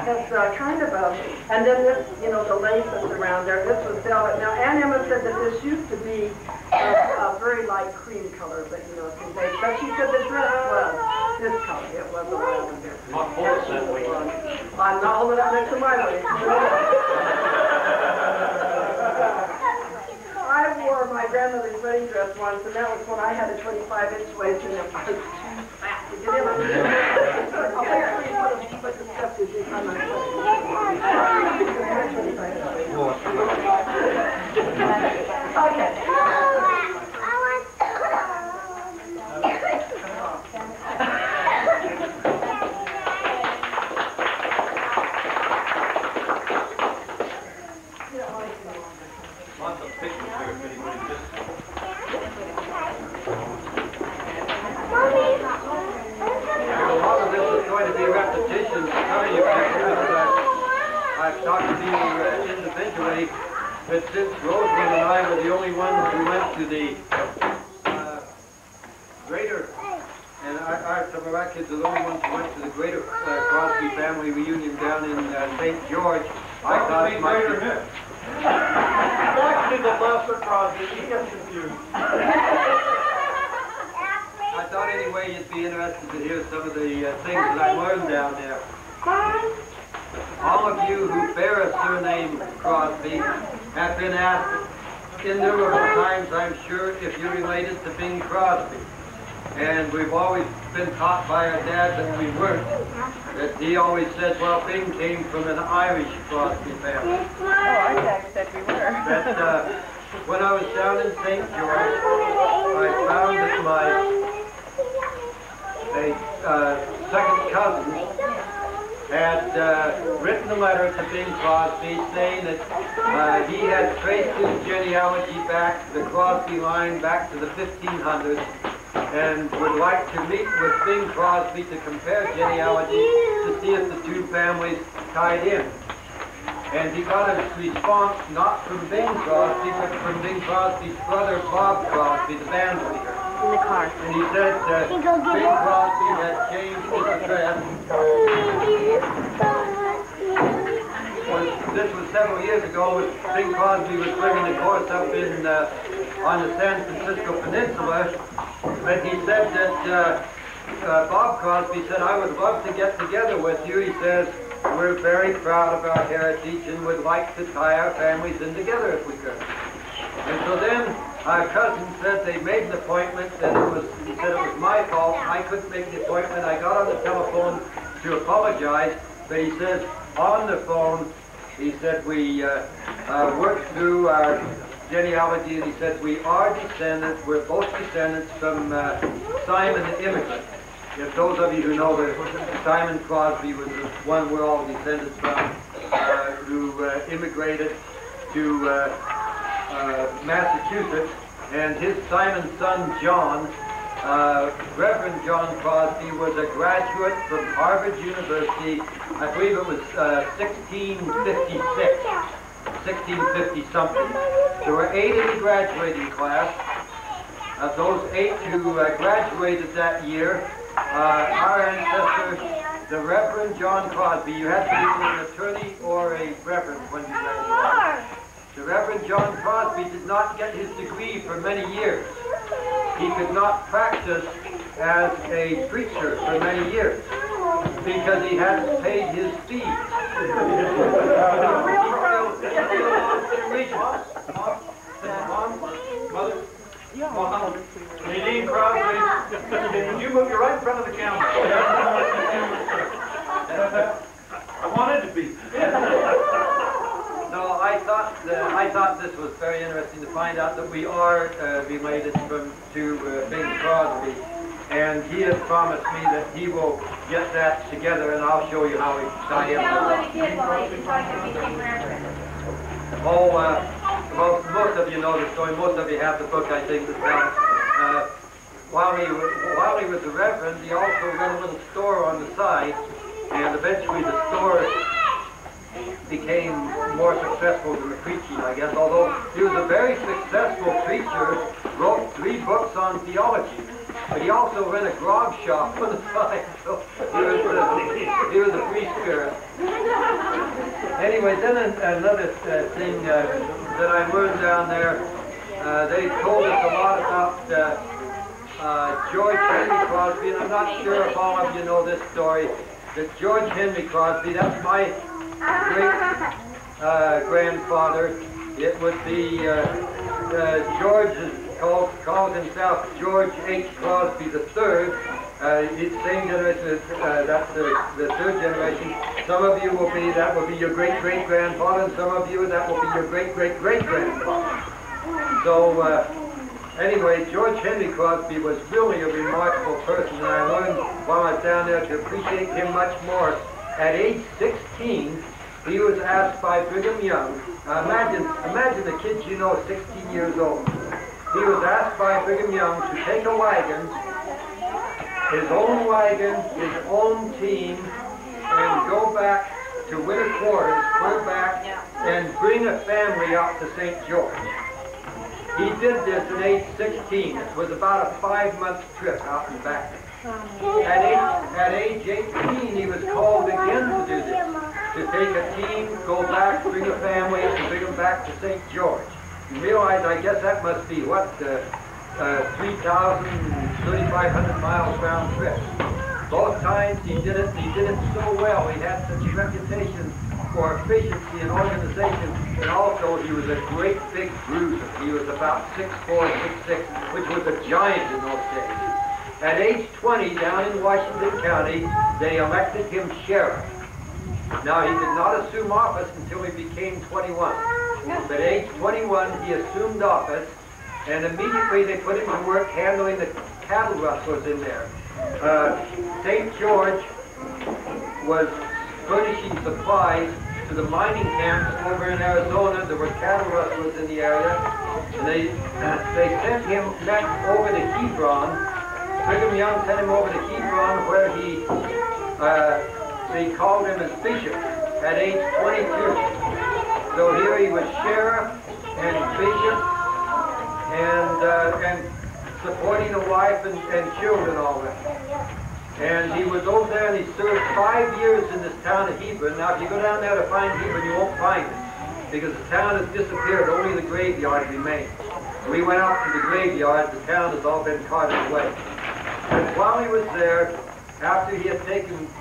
has kind of a, and then this, you know, the lace that's around there, this was velvet. Now, Aunt Emma said that this used to be a very light cream color, but, you know, it's beige. But she said the dress was this color. It was a lavender. My pulse that way. I'm not holding up next to my waist. I wore my grandmother's wedding dress once, and that was when I had a 25-inch waist, and it was too fat to get in it. I'll put the stuff to do on my okay. I've talked to you individually, but since Roseland and I were the only ones who went to the greater, and some of our kids are the only ones who went to the greater Crosby family reunion down in St. George, I thought it might be... Actually, the lesser Crosby, he gets confused. I thought anyway you'd be interested to hear some of the things that I learned down there. All of you who bear a surname Crosby have been asked innumerable times, I'm sure, if you're related to Bing Crosby. And we've always been taught by our dad that we weren't. That he always said, well, Bing came from an Irish Crosby family. Oh, our dad said we were. But when I was down in St. George, I found that my second cousin had written a letter to Bing Crosby saying that he had traced his genealogy back, the Crosby line, back to the 1500s, and would like to meet with Bing Crosby to compare genealogy to see if the two families tied in. And he got a response not from Bing Crosby, but from Bing Crosby's brother, Bob Crosby, the band leader. In the car. And he said Bing Crosby had changed his address. This was several years ago. Bing Crosby was living, of course, up in on the San Francisco Peninsula. But he said that Bob Crosby said, I would love to get together with you. He says, we're very proud of our heritage and would like to tie our families in together if we could. And so then our cousin said they made an appointment, and he said it was my fault. I couldn't make the appointment. I got on the telephone to apologize, but he says on the phone, he said we worked through our genealogy, and he said we are descendants, we're both descendants from Simon the immigrant. If those of you who know that Simon Crosby was the one we're all descended from, who immigrated to Massachusetts, and his Simon's son John, Reverend John Crosby, was a graduate from Harvard University. I believe it was 1650 something. There were 8 in the graduating class. Of those 8 who graduated that year, our ancestor, the Reverend John Crosby, you had to be an attorney or a reverend when you graduated. The Reverend John Crosby did not get his degree for many years. He could not practice as a preacher for many years because he hadn't paid his fees. Mom, Nadine Crosby, you move right in front of the camera. I wanted to be. No, I thought this was very interesting to find out that we are related to Bing Crosby, and he has promised me that he will get that together, and I'll show you how we tie in. Oh, well, most of you know the story. Most of you have the book, I think, as well. While he was a reverend, he also ran a little store on the side, and eventually the store became more successful than the preaching, I guess, although he was a very successful preacher, wrote 3 books on theology, but he also ran a grog shop on the side, so he was a free spirit. Anyway, then another thing that I learned down there, they told us a lot about George Henry Crosby, and I'm not sure if all of you know this story, that George Henry Crosby, that's my great-grandfather. It would be George calls himself George H. Crosby III. It's the same generation, that's the third generation. Some of you will be, that will be your great-great-grandfather, and some of you, that will be your great-great-great-grandfather. So, anyway, George Henry Crosby was really a remarkable person, and I learned while I was down there to appreciate him much more. At age 16, he was asked by Brigham Young, imagine the kid you know, 16 years old. He was asked by Brigham Young to take a wagon, his own team, and go back to winter quarters, clear back, and bring a family out to St. George. He did this at age 16. It was about a 5-month trip out and back. At age 18, he was called again to do this, to take a team, go back, bring a family, and bring them back to St. George. You realize, I guess that must be, what, 3,500 miles round trip. Both times he did it so well. He had such a reputation for efficiency and organization, and also he was a great big bruiser. He was about 6'4", 6'6", which was a giant in those days. At age 20, down in Washington County, they elected him sheriff. Now, he did not assume office until he became 21. But at age 21, he assumed office, and immediately they put him to work handling the cattle rustlers in there. St. George was furnishing supplies to the mining camps over in Arizona. There were cattle rustlers in the area. And they sent him next over to Hebron. Brigham Young sent him over to Hebron, where they called him as bishop at age 22. So here he was sheriff and bishop and supporting a wife and children all that. And he was over there and he served 5 years in this town of Hebron. Now if you go down there to find Hebron, you won't find it, because the town has disappeared. Only the graveyard remains. We went out to the graveyard. The town has all been carted away. And while he was there, after he had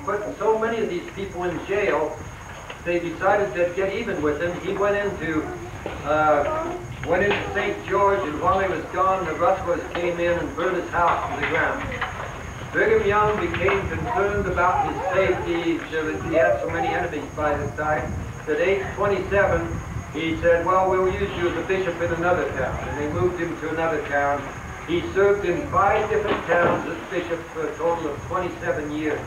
put so many of these people in jail, they decided to get even with him. He went into St. George, and while he was gone, the rustlers came in and burned his house to the ground. Brigham Young became concerned about his safety. He had so many enemies by this time. At age 27, he said, well, we'll use you as a bishop in another town. And they moved him to another town. He served in 5 different towns as bishop for a total of 27 years.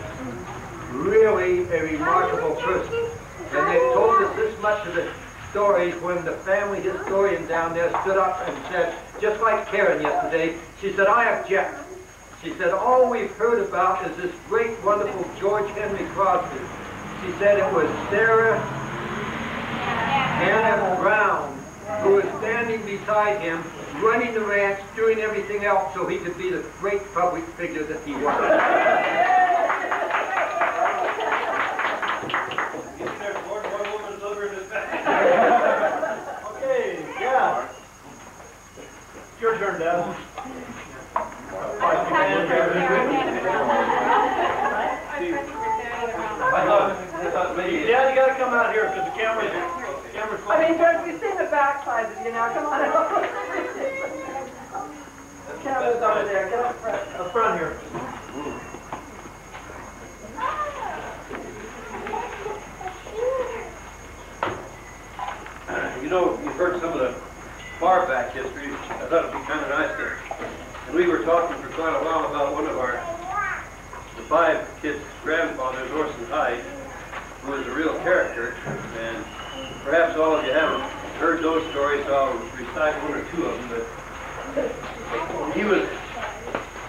Really a remarkable person. And they told us this much of the stories when the family historian down there stood up and said, just like Karen yesterday, she said, I object. She said, all we've heard about is this great, wonderful George Henry Crosby. She said it was Sarah Anna Brown who was standing beside him, running the ranch, doing everything else so he could be the great public figure that he was. Okay, yeah. It's your turn, Dad. Dad, you gotta come out here because the camera's I mean, George, we've seen the backside of you now. Come on out. The camera's over there. Get up front. up front here. You know, you've heard some of the far back history. I thought it'd be kind of nice to. And we were talking for quite a while about one of the 5 kids' grandfathers, Orson Hyde, who was a real character. And perhaps all of you haven't heard those stories, so I'll recite 1 or 2 of them. But he was,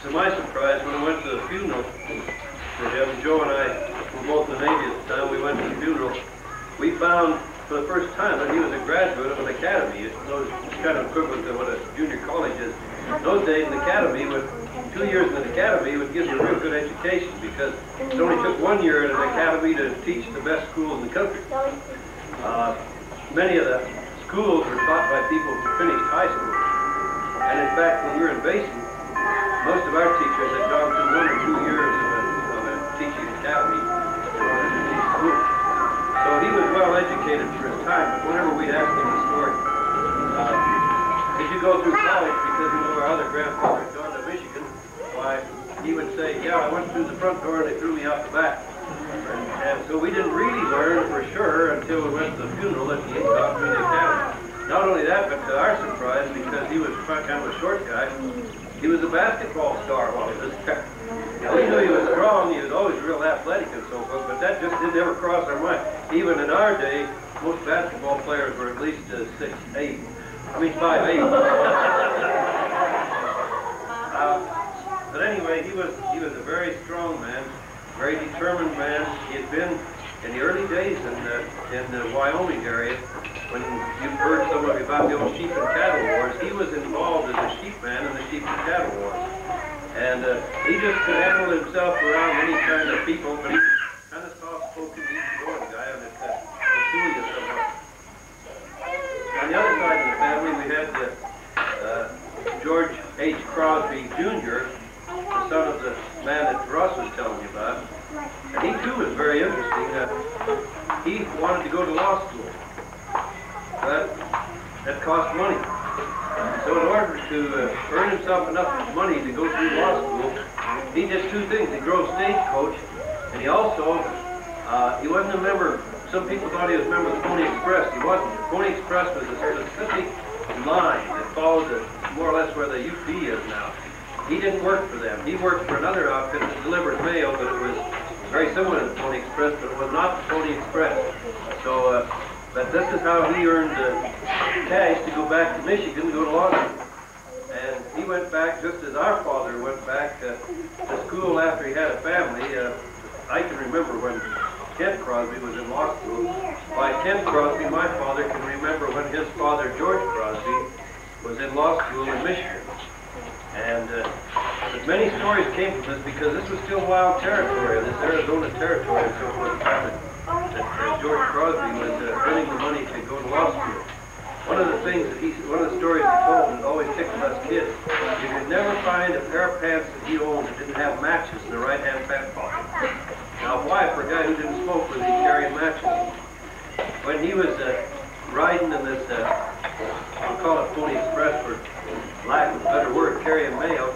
to my surprise, when I went to the funeral for him, Joe and I were both in the Navy at the time, we went to the funeral. We found for the first time that he was a graduate of an academy. It's kind of equivalent to what a junior college is. In those days, an academy, with 2 years in an academy, would give you a real good education, because it only took 1 year at an academy to teach the best schools in the country. many of the schools were taught by people who finished high school. And in fact, when we were in Basin, most of our teachers had gone through 1 or 2 years of a teaching academy in order to teach school. So he was well educated for his time, but whenever we'd ask him the story, did you go through college because one of our other grandfathers had gone to Michigan? Why, he would say, yeah, I went through the front door and they threw me out the back. And so we didn't really learn for sure until we went to the funeral that he had gone through the academy. Not only that, but to our surprise, because he was kind of a short guy, he was a basketball star while he was there. Now, we knew he was strong, he was always real athletic and so forth, but that just didn't ever cross our mind. Even in our day, most basketball players were at least 6'8". I mean 5'8". But anyway, he was a very strong man, very determined man. He had been in the early days in the Wyoming area, when you've heard so much about the old sheep and cattle wars, he was involved as a sheep man in the sheep and cattle wars. And he just could handle himself around any kind of people, but he was kind of soft-spoken, easy-going guy, and it fool you somewhat. On the other side of the family, we had George H. Crosby Jr., the son of the man that Russ was telling you about. And he too was very interesting. He wanted to go to law school, but that cost money. So in order to earn himself enough money to go through law school, he did 2 things. He drove stagecoach, and he also, he wasn't a member. Some people thought he was a member of the Pony Express. He wasn't. The Pony Express was a specific line that followed more or less where the UP is now. He didn't work for them. He worked for another outfit that delivered mail, but it was very similar to the Pony Express, but it was not the Pony Express. So, but this is how he earned cash to go back to Michigan to go to law school. And he went back just as our father went back to school after he had a family. I can remember when Kent Crosby was in law school. By Kent Crosby, my father can remember when his father, George Crosby, was in law school in Michigan. And many stories came from this because this was still wild territory, this Arizona territory, so it was the time that George Crosby was earning the money to go to law school. One of the things that one of the stories he told that always tickled us kids, you could never find a pair of pants that he owned that didn't have matches in the right-hand pant pocket. Now, why, for a guy who didn't smoke, was he carrying matches? When he was riding in this, I'll call it Pony Express for lack of a better word, carrying mail,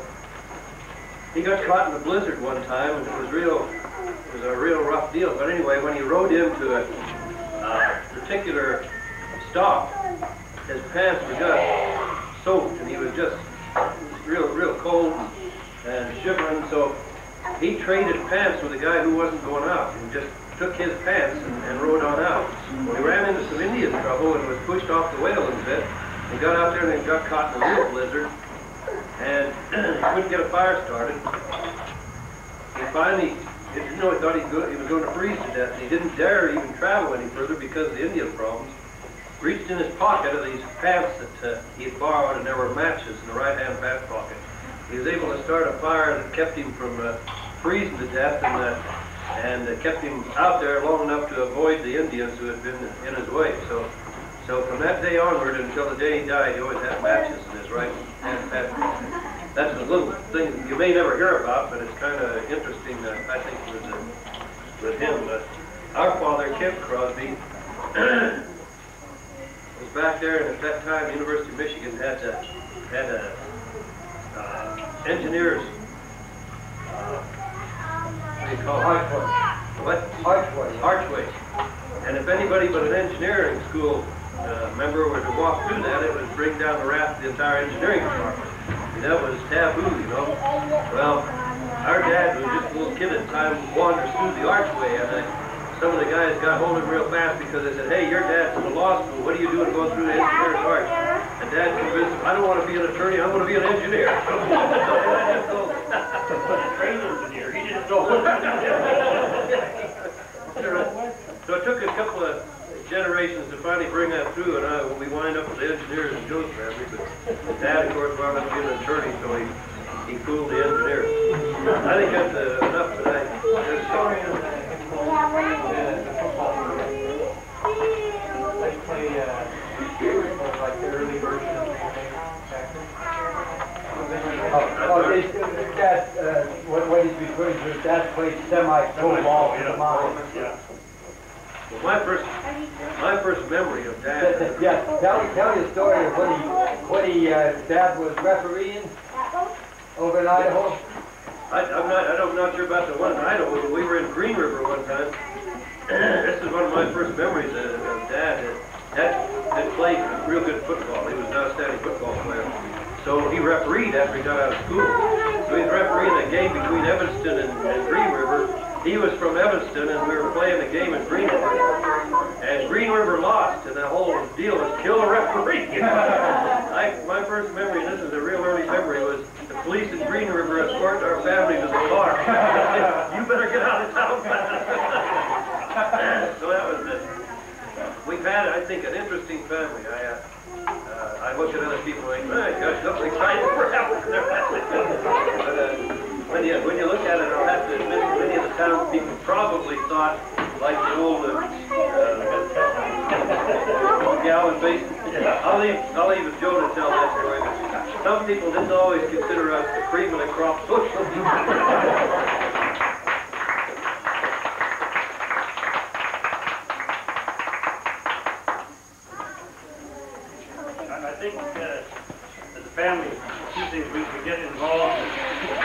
he got caught in a blizzard one time, and it was a real rough deal. But anyway, when he rode into a particular stop, his pants were just soaked, and he was just real cold and shivering. So he traded pants with a guy who wasn't going out, and just took his pants and rode on out. Well, he ran into some Indian trouble and was pushed off the way a little bit. He got out there and he got caught in a real blizzard, and he couldn't get a fire started. He finally, he thought he was going to freeze to death, and he didn't dare even travel any further because of the Indian problems. Reached in his pocket of these pants that he had borrowed, and there were matches in the right-hand pant pocket. He was able to start a fire that kept him from freezing to death, and kept him out there long enough to avoid the Indians who had been in his way. So from that day onward until the day he died, he always had matches in his right hand pant pocket. That's a little thing that you may never hear about, but it's kind of interesting, I think, with him. But our father, Kent Crosby, was back there, and at that time, the University of Michigan had engineers. What do you call it? What? Archways. And if anybody but an engineering school member were to walk through that, it would bring down the wrath of the entire engineering department. And that was taboo, you know. Well, our dad, who was just a little kid at the time, wandered through the archway, and some of the guys got hold of him real fast because they said, "Hey, your dad's in the law school. What are you doing going through the engineer's arch?" And Dad convinced him, "I don't want to be an attorney. I want to be an engineer." Trained engineer. He didn't know. So it took a couple of generations to finally bring that through, and we wind up with the engineers in Joe's family. But Dad, of course, wound up being an attorney, so he fooled the engineers. I think that's enough tonight. No, Dad, what he's referring to is Dad played semi-pro ball with the mom. Yeah. Well, my first memory of Dad. Yeah, tell your story of when Dad was refereeing over in Idaho. I'm not sure about the one in Idaho, but we were in Green River one time. This is one of my first memories of Dad. Dad had played real good football. He was an outstanding football player. So he refereed after he got out of school. So he was refereeing a game between Evanston and Green River. He was from Evanston, and we were playing a game in Green River. And Green River lost, and the whole deal was kill the referee. My first memory, and this is a real early memory, was the police in Green River escorted our family to the car. You better get out of town fast. So that was it. We've had, I think, an interesting family. I look at other people and think, my gosh, looks exciting for happening there. But when you look at it, I'll have to admit, many of the townspeople probably thought, like the old gal in Basin. I'll leave with Joe to tell that story. But some people didn't always consider us the cream of the crop social. I think as a family, two things we could get involved in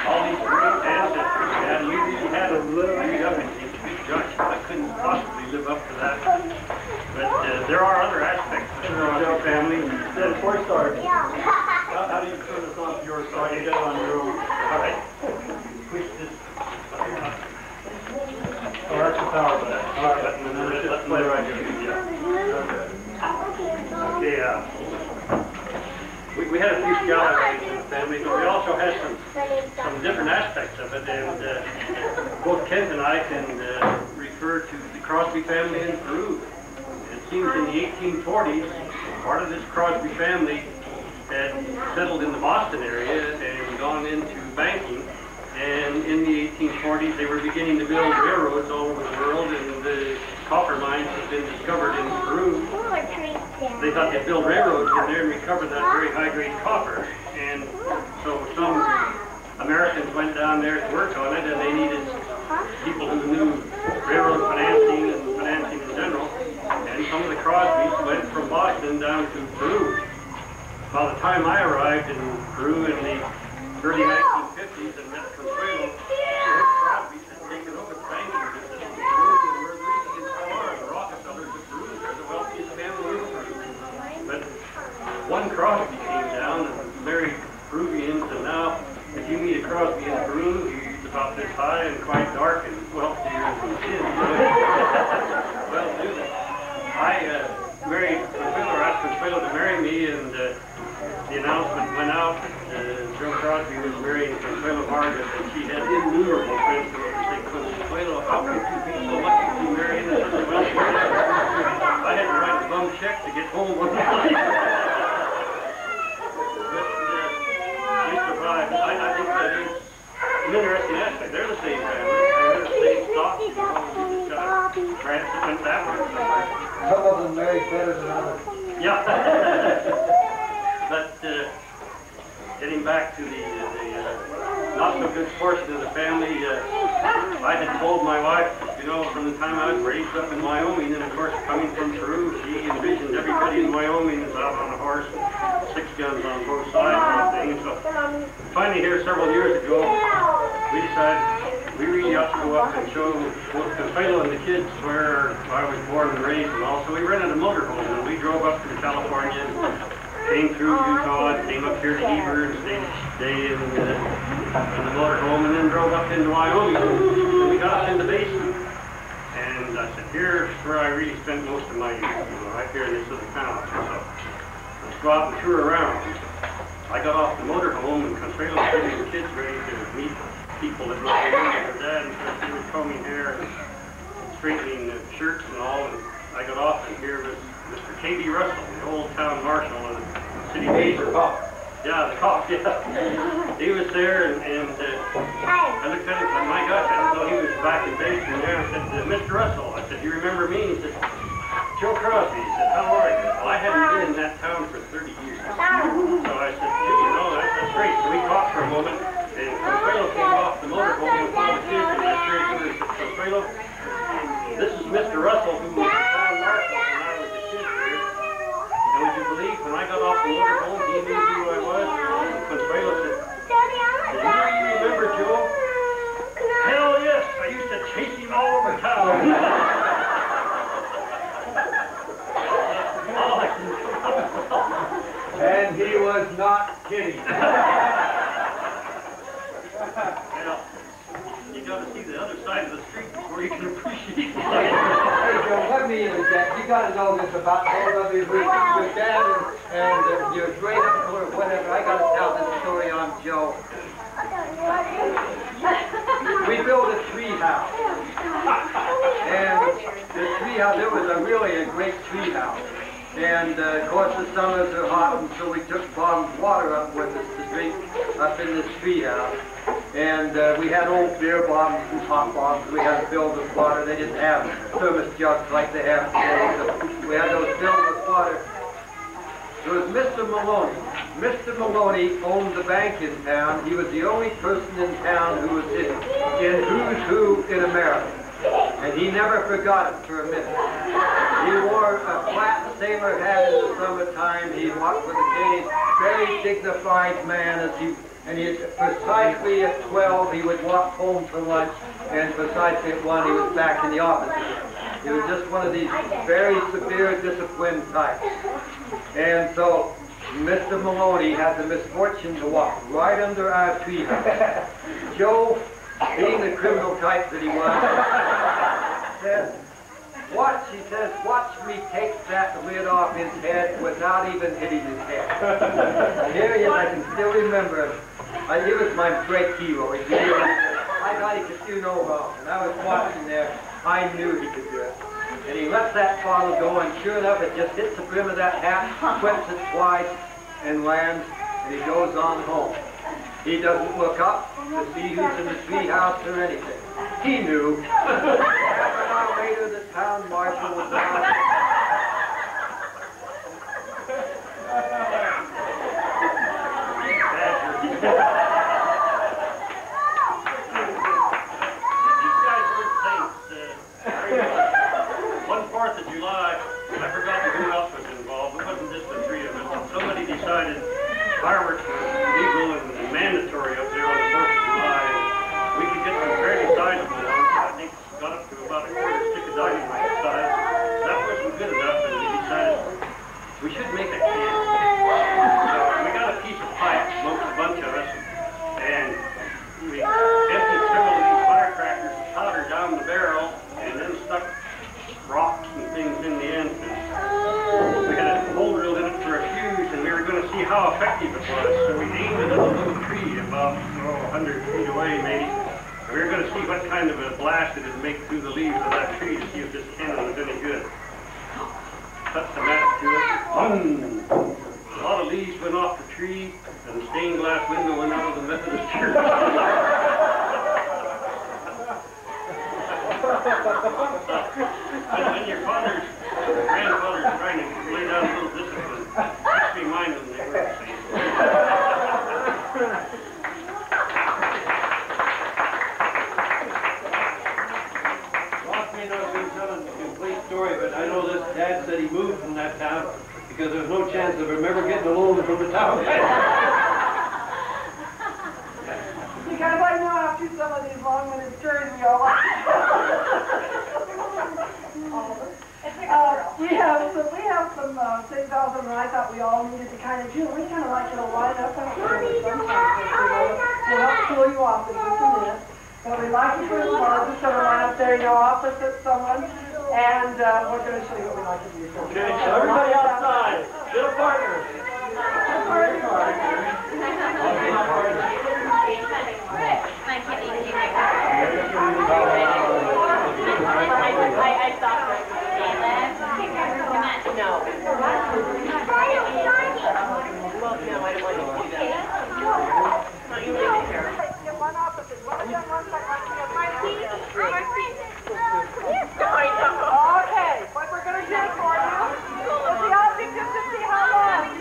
all these great ancestors, and we really had a little up in these big junction. I couldn't possibly live up to that. But there are other aspects of our family. Before we start, how do you turn this on to your side? You get it on your own. All right. Push this. Oh, that's the power button. All right, and then let's play right here. Okay, we had a few Gallagher's in the family, but we also had some different aspects of it, and both Kent and I can refer to the Crosby family in Peru. It seems in the 1840s, part of this Crosby family had settled in the Boston area and gone into banking, and in the 1840s they were beginning to build railroads all over the world, and the copper mines had been discovered in Peru. They thought they'd build railroads in there and recover that very high-grade copper. And so some Americans went down there to work on it, and they needed people who knew railroad financing and financing in general. And some of the Crosbys went from Boston down to Peru. By the time I arrived in Peru in the early 1950s and met Consuelo, the Crosbys had taken over the banking business in Peru and were leading in Colorado, the Rockefellers of Peru. They're the wealthiest family in Peru. But one Crosby came down and married Peruvians, and now if you meet a Crosby in Peru, he's about this high and quite dark and wealthier than his. Well, dude, I married Consuelo, or asked Consuelo to marry me, and the announcement went out that Joe Crosby was marrying Consuelo Vargas, and she had innumerable friends who would say, Consuelo, how could you be so lucky to be marrying such a wealthy man? I had to write a bum check to get home one night. But we survived. I think that is an interesting aspect. They're the same family. They're the same stock. You just got a branch that went that way somewhere. Some of them married better than others. Yeah. But getting back to the not so good portion of the family, I had told my wife, you know, from the time I was raised up in Wyoming, and of course coming from Peru, she envisioned everybody in Wyoming is out on a horse, 6 guns on both sides and things. So finally here several years ago, we decided we really ought to go up and show both Consuelo and the kids where I was born and raised and all. So we rented a motorhome and we drove up to California, came through Utah, and came up here to Heber and stayed in the motorhome, and then drove up into Wyoming. And we got up in the basin. And I said, here's where I really spent most of my youth, you know, right here in this little town. So let's go out and tour around. I got off the motorhome, and Consuelo was getting the kids ready to meet people that were there with their dad, and so she was combing hair and straightening shirts and all. And I got off, and here was Mr. K.B. Russell, the old town marshal of the city. Major cop. Yeah, the cop, yeah. He was there, and I looked at him and said, my gosh, I didn't know he was back in Basin there. I said, Mr. Russell, I said, you remember me? He said, Joe Crosby. He said, how are you? Well, I hadn't been in that town for 30 years. So I said, gee, you know, that's great. So we talked for a moment. And Consuelo came off the motorhome with all the kids and I said to her, Consuelo, this is Mr. Russell who was the town marshal when I was a kid here. And would you believe when I got off the motorhome, he knew who I was? And Consuelo said, do you remember Joe? Hell yes, I used to chase him all over town. And he was not kidding. Well, you got to see the other side of the street before you can appreciate it. Hey, Joe, let me interject. You got to know this about both of you. Your dad and your great uncle or whatever. I got to tell this story on Joe. We built a tree house. And the tree house, it was really a great tree house. And of course the summers are hot, and so we took bottled water up with us to drink up in this tree house. And we had old beer bottles and hot bottles we had filled with water. They didn't have thermos jugs like they have today, so we had those filled with water. There was Mr. Maloney. Mr. Maloney owned the bank in town. He was the only person in town who was in Who's Who in America. And he never forgot it for a minute. He wore a flat sailor hat in the summertime. He walked with a cane, very dignified man. Precisely at 12, he would walk home for lunch, and precisely at 1, he was back in the office. He was just one of these very severe, disciplined types. And so, Mr. Maloney had the misfortune to walk right under our treehouse. Joe, being the criminal type that he was, said, he says, watch me take that lid off his head without even hitting his head. And here he is, I can still remember him. He was my great hero. I thought he could do no wrong. And I was watching there. I knew he could do it. And he lets that bottle go, and sure enough, it just hits the brim of that hat, flips it twice, and lands, and he goes on home. He doesn't look up to see who's in the treehouse or anything. He knew. Half an hour later, the town marshal was on. One 4th of July, I forgot who else was involved. It wasn't just the three of us. Somebody decided fireworks were legal and mandatory up there on the 4th of July. And we could get some fairly sizable ones. I think it got up to about a quarter stick of dynamite size. That wasn't good enough, and we decided we should make a can. So we got a piece of pipe, smoked a bunch of us, and we emptied several of these firecrackers of powder down the barrel, and then stuck rocks and things in the end. And we had a hole drilled in it for a fuse, and we were going to see how effective it was. So we aimed it at a little tree about 100 feet away, maybe. And we were going to see what kind of a blast it would make through the leaves of that tree to see if this cannon was any good. Cut the match to it. A lot of leaves went off the tree, and the stained glass window went out of the Methodist church. When your father's grandfather's trying to lay down a little discipline, just remind them they were the same. Ross may not have been telling the complete story, but I know this dad said he moved from that town because there's no chance of him ever getting a loan from the town. Because I know after some of these long-winded stories we all like. We have some things out there that I thought we all needed to kind of do. We kind of like to line up and we'll help cool you off in just a minute. But we'd like you to just sort of line up there, opposite someone, and we're going to show you what we like to do. Okay, so everybody outside, get a partner. I stopped right no. Well, no, I don't want to do that. Not you leave it here. One opposite. One on one side, Okay, what we're going to do for you is the object is to see how long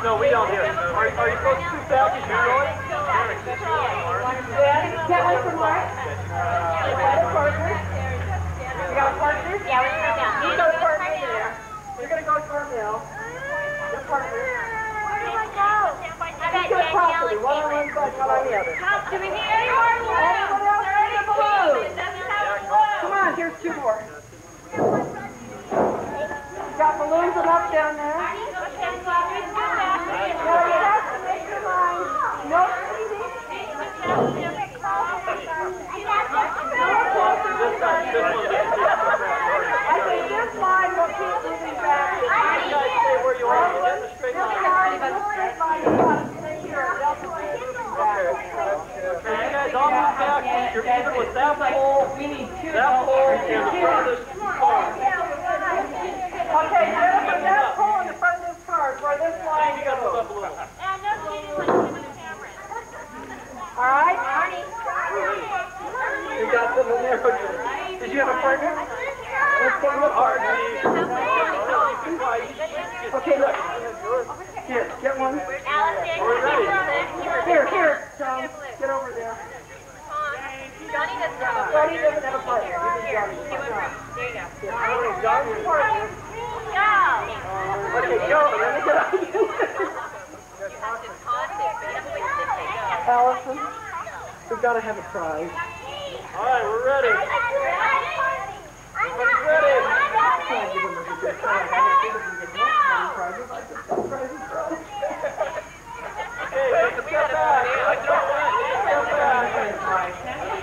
No, we don't hear. Are you supposed to sit back as you're going? Get one for Mark. You got a partner? You got a partner? Yeah, we're going down. You go partner there. You're going to go Carmel. Your partner. Where do I go? Just get properly. One on one side, one on the other. Do we need any more balloons? Anyone else need a balloon? Come on, here's two more. You got balloons enough down there? No, you have to make your mind. No cheating. I think this line will keep moving back. You guys stay where you are. You get the straight This line. line, this straight line, you gotta stay here. They'll keep moving back. Okay, you guys all move back. You're even with that pole, We need two. that pole, and the farthest car. Okay, Jennifer, that pole in the front of this car is where this line You got to move goes. up a little. All right? You got them in there. Did you have a partner? Let's put them apart. Okay, look. Here, get one. We're ready. Here, John. Get over there. Johnny doesn't have a Johnny doesn't have a partner. You can Johnny. There you go. Johnny's partner. Go! Okay, go. Let me get out. Allison, we've got to have a prize. All right, we're ready. Everybody's ready. Can I give him a good prize? I don't think we can get more prizes. I just got prizes for us. Okay, take a step back.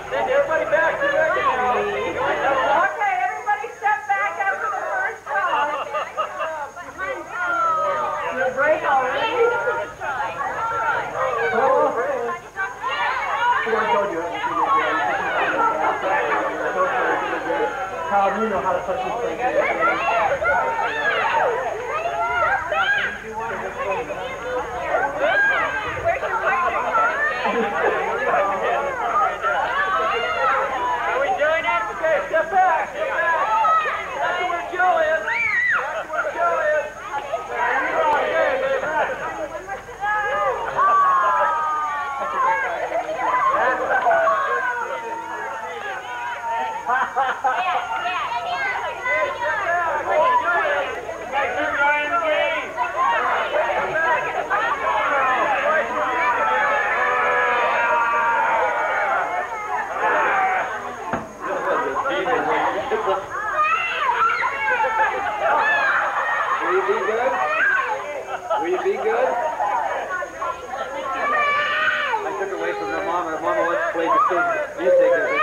Send everybody back to their now. Okay, everybody step back after the first shot. You break already? How you know how to touch this thing? Where's your partner? Are we doing it? Okay, step back. Step back. That's where Joe is. That's where Joe is. Will you be good? Will you be good? I took away from her mama. Her mama wants to play the music of it.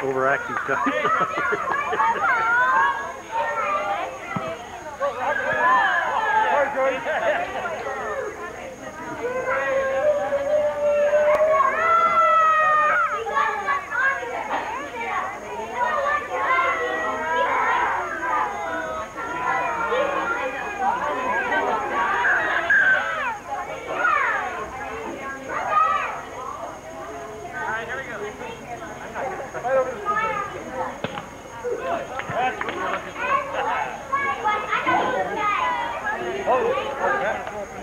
Overacting Oh,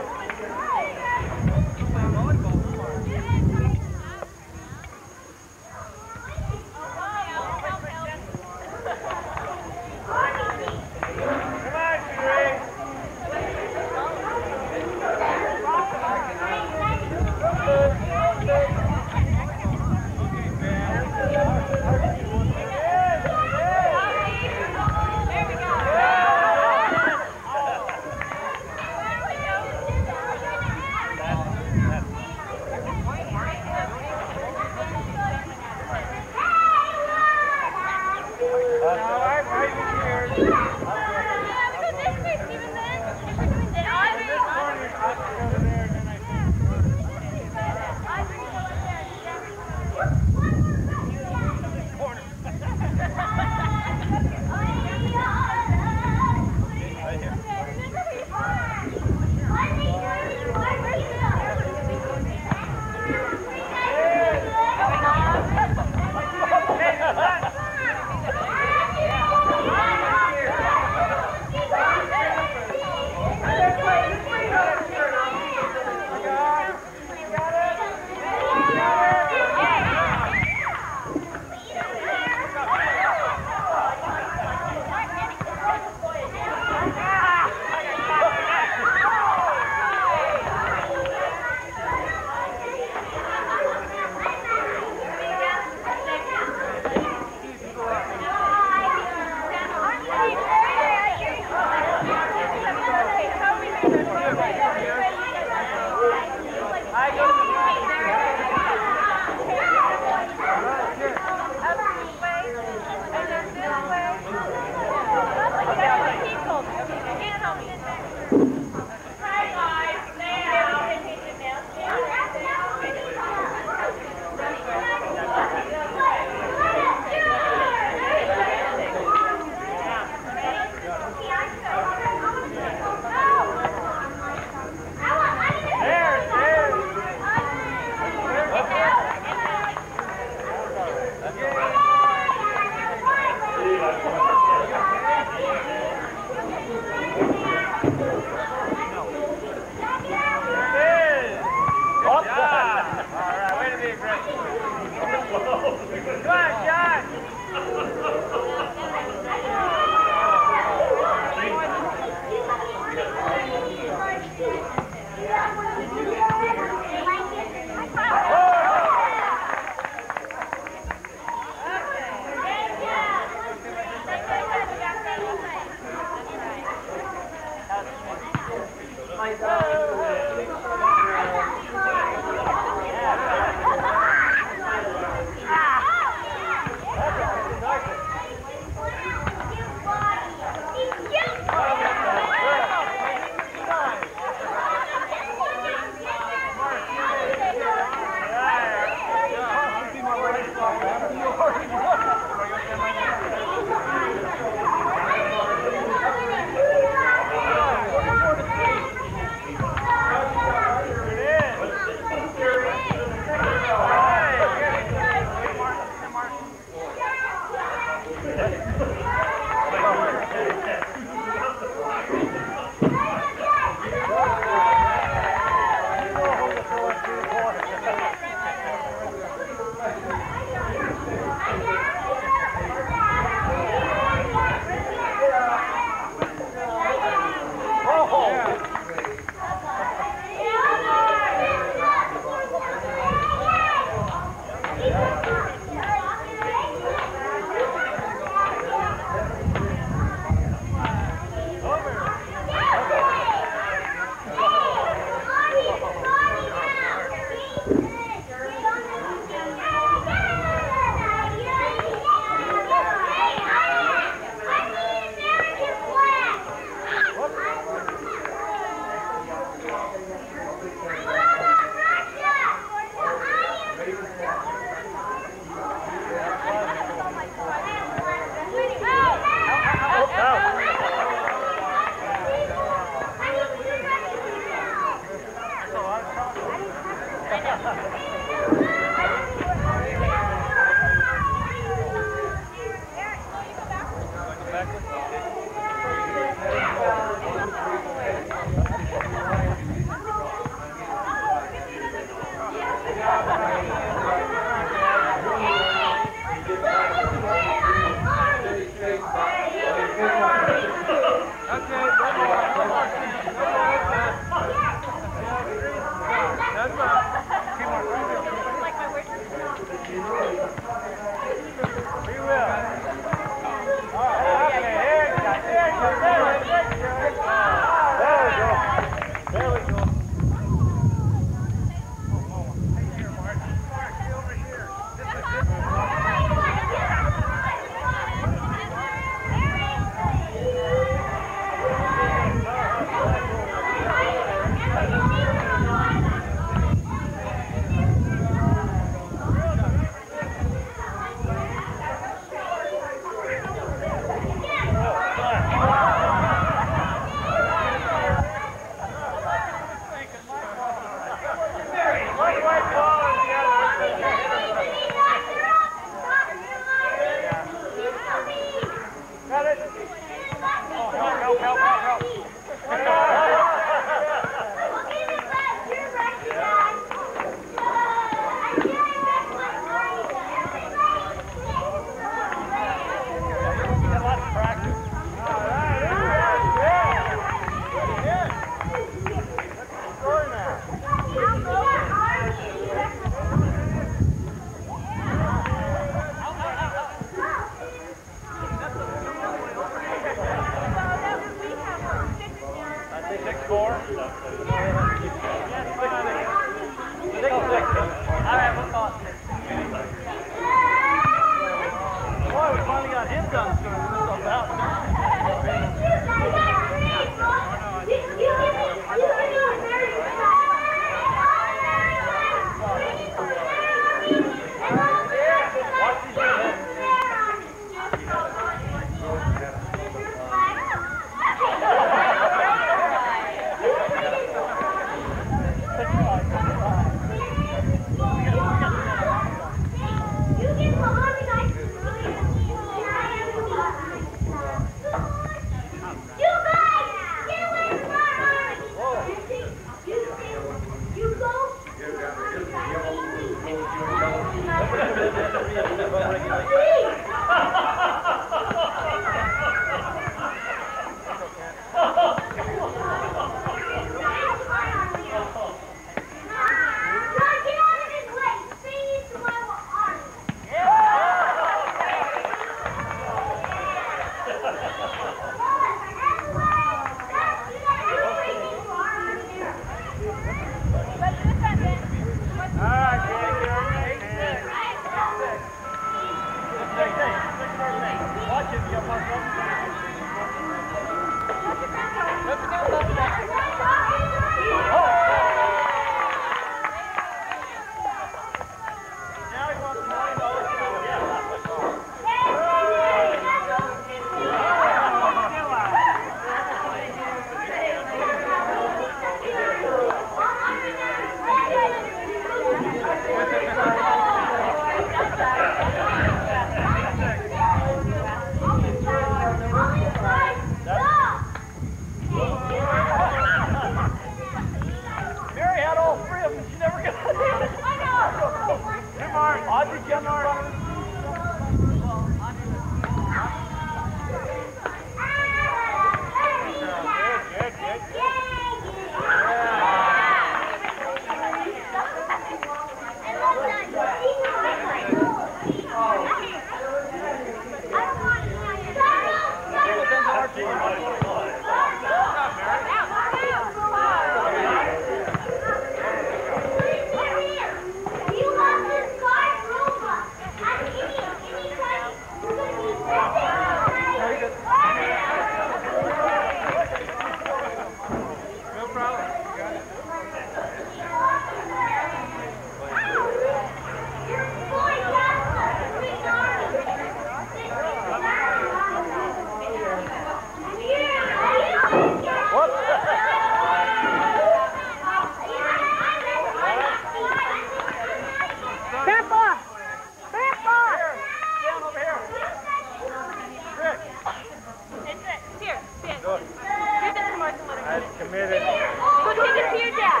take it to your dad.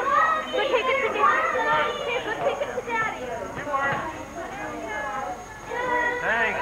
Go take it to Daddy. Here, go take it to Daddy. Thanks.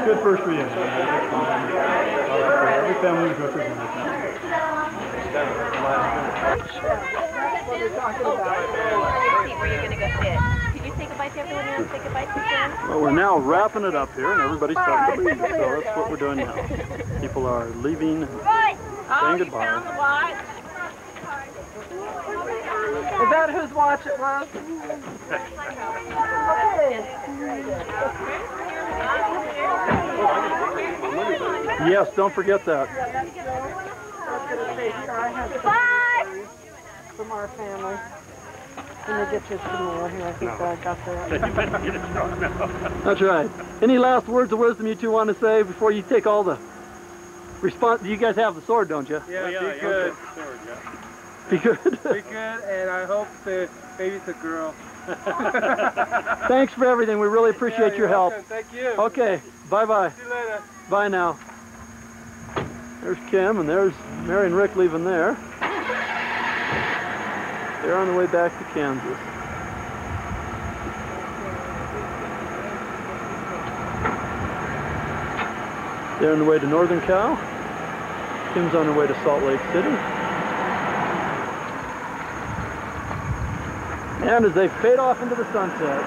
Good first reunion. Every family was represented now. Where you gonna go sit? Could you say goodbye to everyone and say goodbye to them? Well, we're now wrapping it up here, and everybody's starting to leave. So that's what we're doing now. People are leaving and saying goodbye. Is that whose watch it was? Yes, don't forget that. I was going to say here, I have from our family. Let me get you some more here. I think I got that. That's right. Any last words of wisdom you two want to say before you take all the response? You guys have the sword, don't you? Yeah, be good. Be good. Be good, and I hope that maybe it's a girl. Thanks for everything. We really appreciate your help. Welcome. Thank you. Okay, bye-bye. See you later. Bye now. There's Kim, and there's Mary and Rick leaving there. They're on the way back to Kansas. They're on the way to Northern Cal. Kim's on her way to Salt Lake City. And as they fade off into the sunset,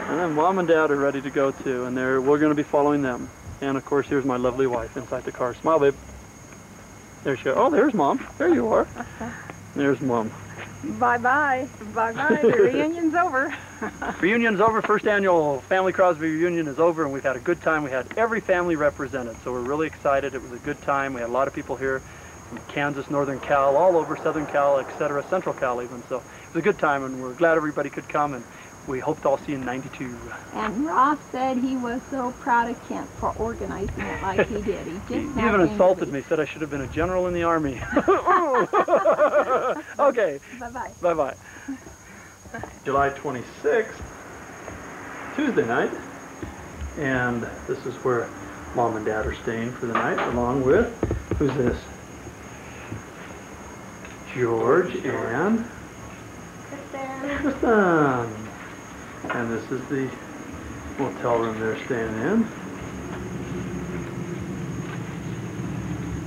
and then Mom and Dad are ready to go too, and we're going to be following them. And of course, here's my lovely wife inside the car. Smile, babe. There she goes. Oh, there's Mom. There you are. There's Mom. Bye-bye. Bye-bye. The reunion's over. Reunion's over. First annual Family Crosby Reunion is over, and we've had a good time. We had every family represented, so we're really excited. It was a good time. We had a lot of people here from Kansas, Northern Cal, all over Southern Cal, etc., Central Cal even. So it was a good time, and we're glad everybody could come, and we hope to all see you in '92. And Ross said he was so proud of Kent for organizing it like he did. He even insulted me, said I should have been a general in the Army. Okay. Bye-bye. Bye-bye. July 26th, Tuesday night. And this is where Mom and Dad are staying for the night, along with, who's this? George and Kristen. And this is the motel room they're staying in.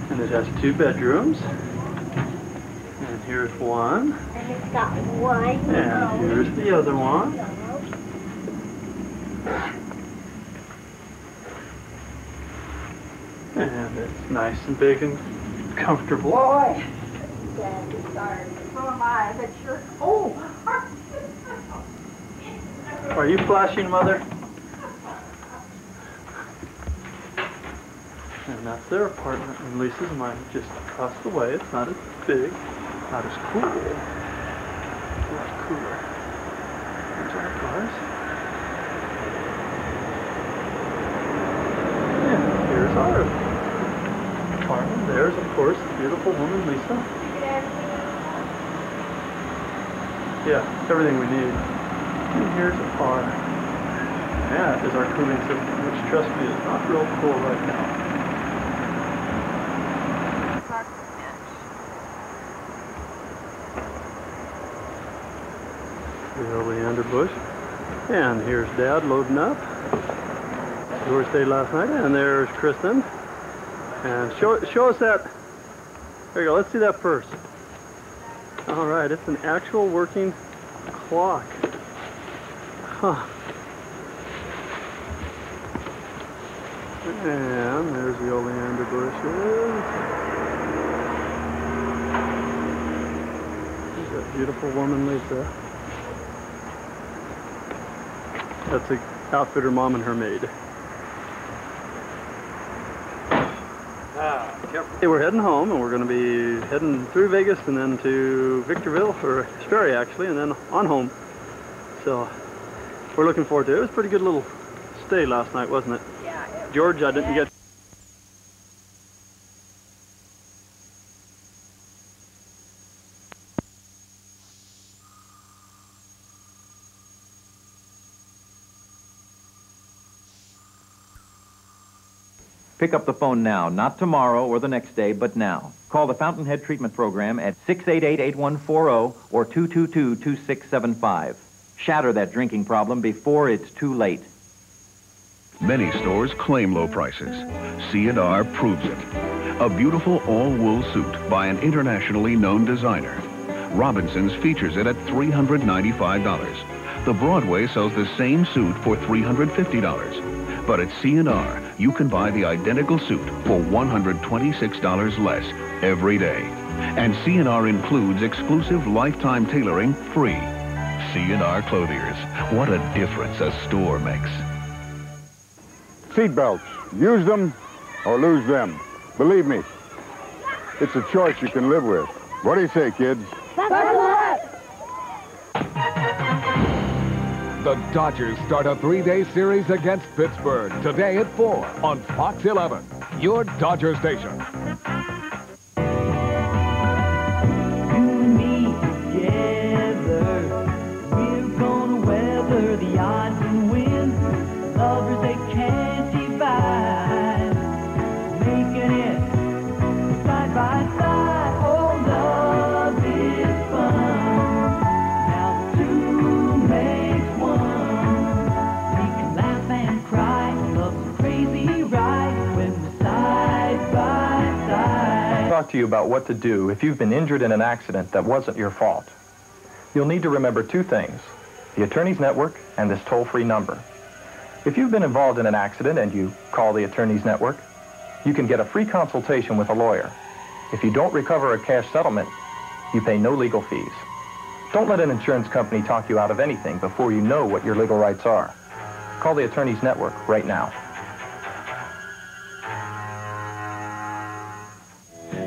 And it has 2 bedrooms. And here's one. And it's got one. And here's the other one. And it's nice and big and comfortable. Boy. Sorry. So am I. But sure. Oh. Are you flashing, Mother? And that's their apartment, and Lisa's and mine just across the way. It's not as big, not as cool. It's cooler. There's our cars. And here's our apartment. There's, of course, the beautiful woman, Lisa. Yeah, everything we need. And here's our, that is our cooling system, which, trust me, is not real cool right now. The oleander bush. And here's Dad loading up. George stayed last night. And there's Kristen. And show us that. There you go. Let's see that first. All right. It's an actual working clock. Huh. And there's the oleander bushes. There's that beautiful woman, Lisa. That's the outfitter Mom and her maid. Hey, we're heading home, and we're going to be heading through Vegas and then to Victorville, or Sperry actually, and then on home. So we're looking forward to it. It was a pretty good little stay last night, wasn't it? Yeah. George, I didn't get... Pick up the phone now, not tomorrow or the next day, but now. Call the Fountainhead Treatment Program at 688-8140 or 222-2675. Shatter that drinking problem before it's too late. Many stores claim low prices. C&R proves it. A beautiful all-wool suit by an internationally known designer. Robinson's features it at $395. The Broadway sells the same suit for $350. But at C&R, you can buy the identical suit for $126 less every day. And C&R includes exclusive lifetime tailoring free. C&R Clothiers. What a difference a store makes. Seat belts. Use them or lose them. Believe me, it's a choice you can live with. What do you say, kids? The Dodgers start a 3-day series against Pittsburgh today at 4 on Fox 11, your Dodger station. The odds and win, lovers they can't divide, making it side by side. Oh, love is fun. Now two makes one. We can laugh and cry. Love's a crazy ride when we're side by side. Talk to you about what to do if you've been injured in an accident that wasn't your fault. You'll need to remember two things: the Attorneys Network and this toll-free number. If you've been involved in an accident and you call the Attorneys Network, you can get a free consultation with a lawyer. If you don't recover a cash settlement, you pay no legal fees. Don't let an insurance company talk you out of anything before you know what your legal rights are. Call the Attorneys Network right now.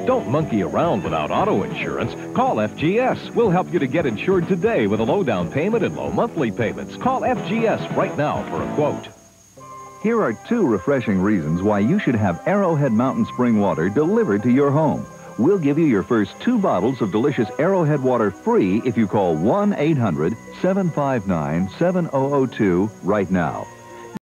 Don't monkey around without auto insurance. Call FGS. We'll help you to get insured today with a low down payment and low monthly payments. Call FGS right now for a quote. Here are 2 refreshing reasons why you should have Arrowhead Mountain Spring water delivered to your home. We'll give you your first 2 bottles of delicious Arrowhead water free if you call 1-800-759-7002 right now.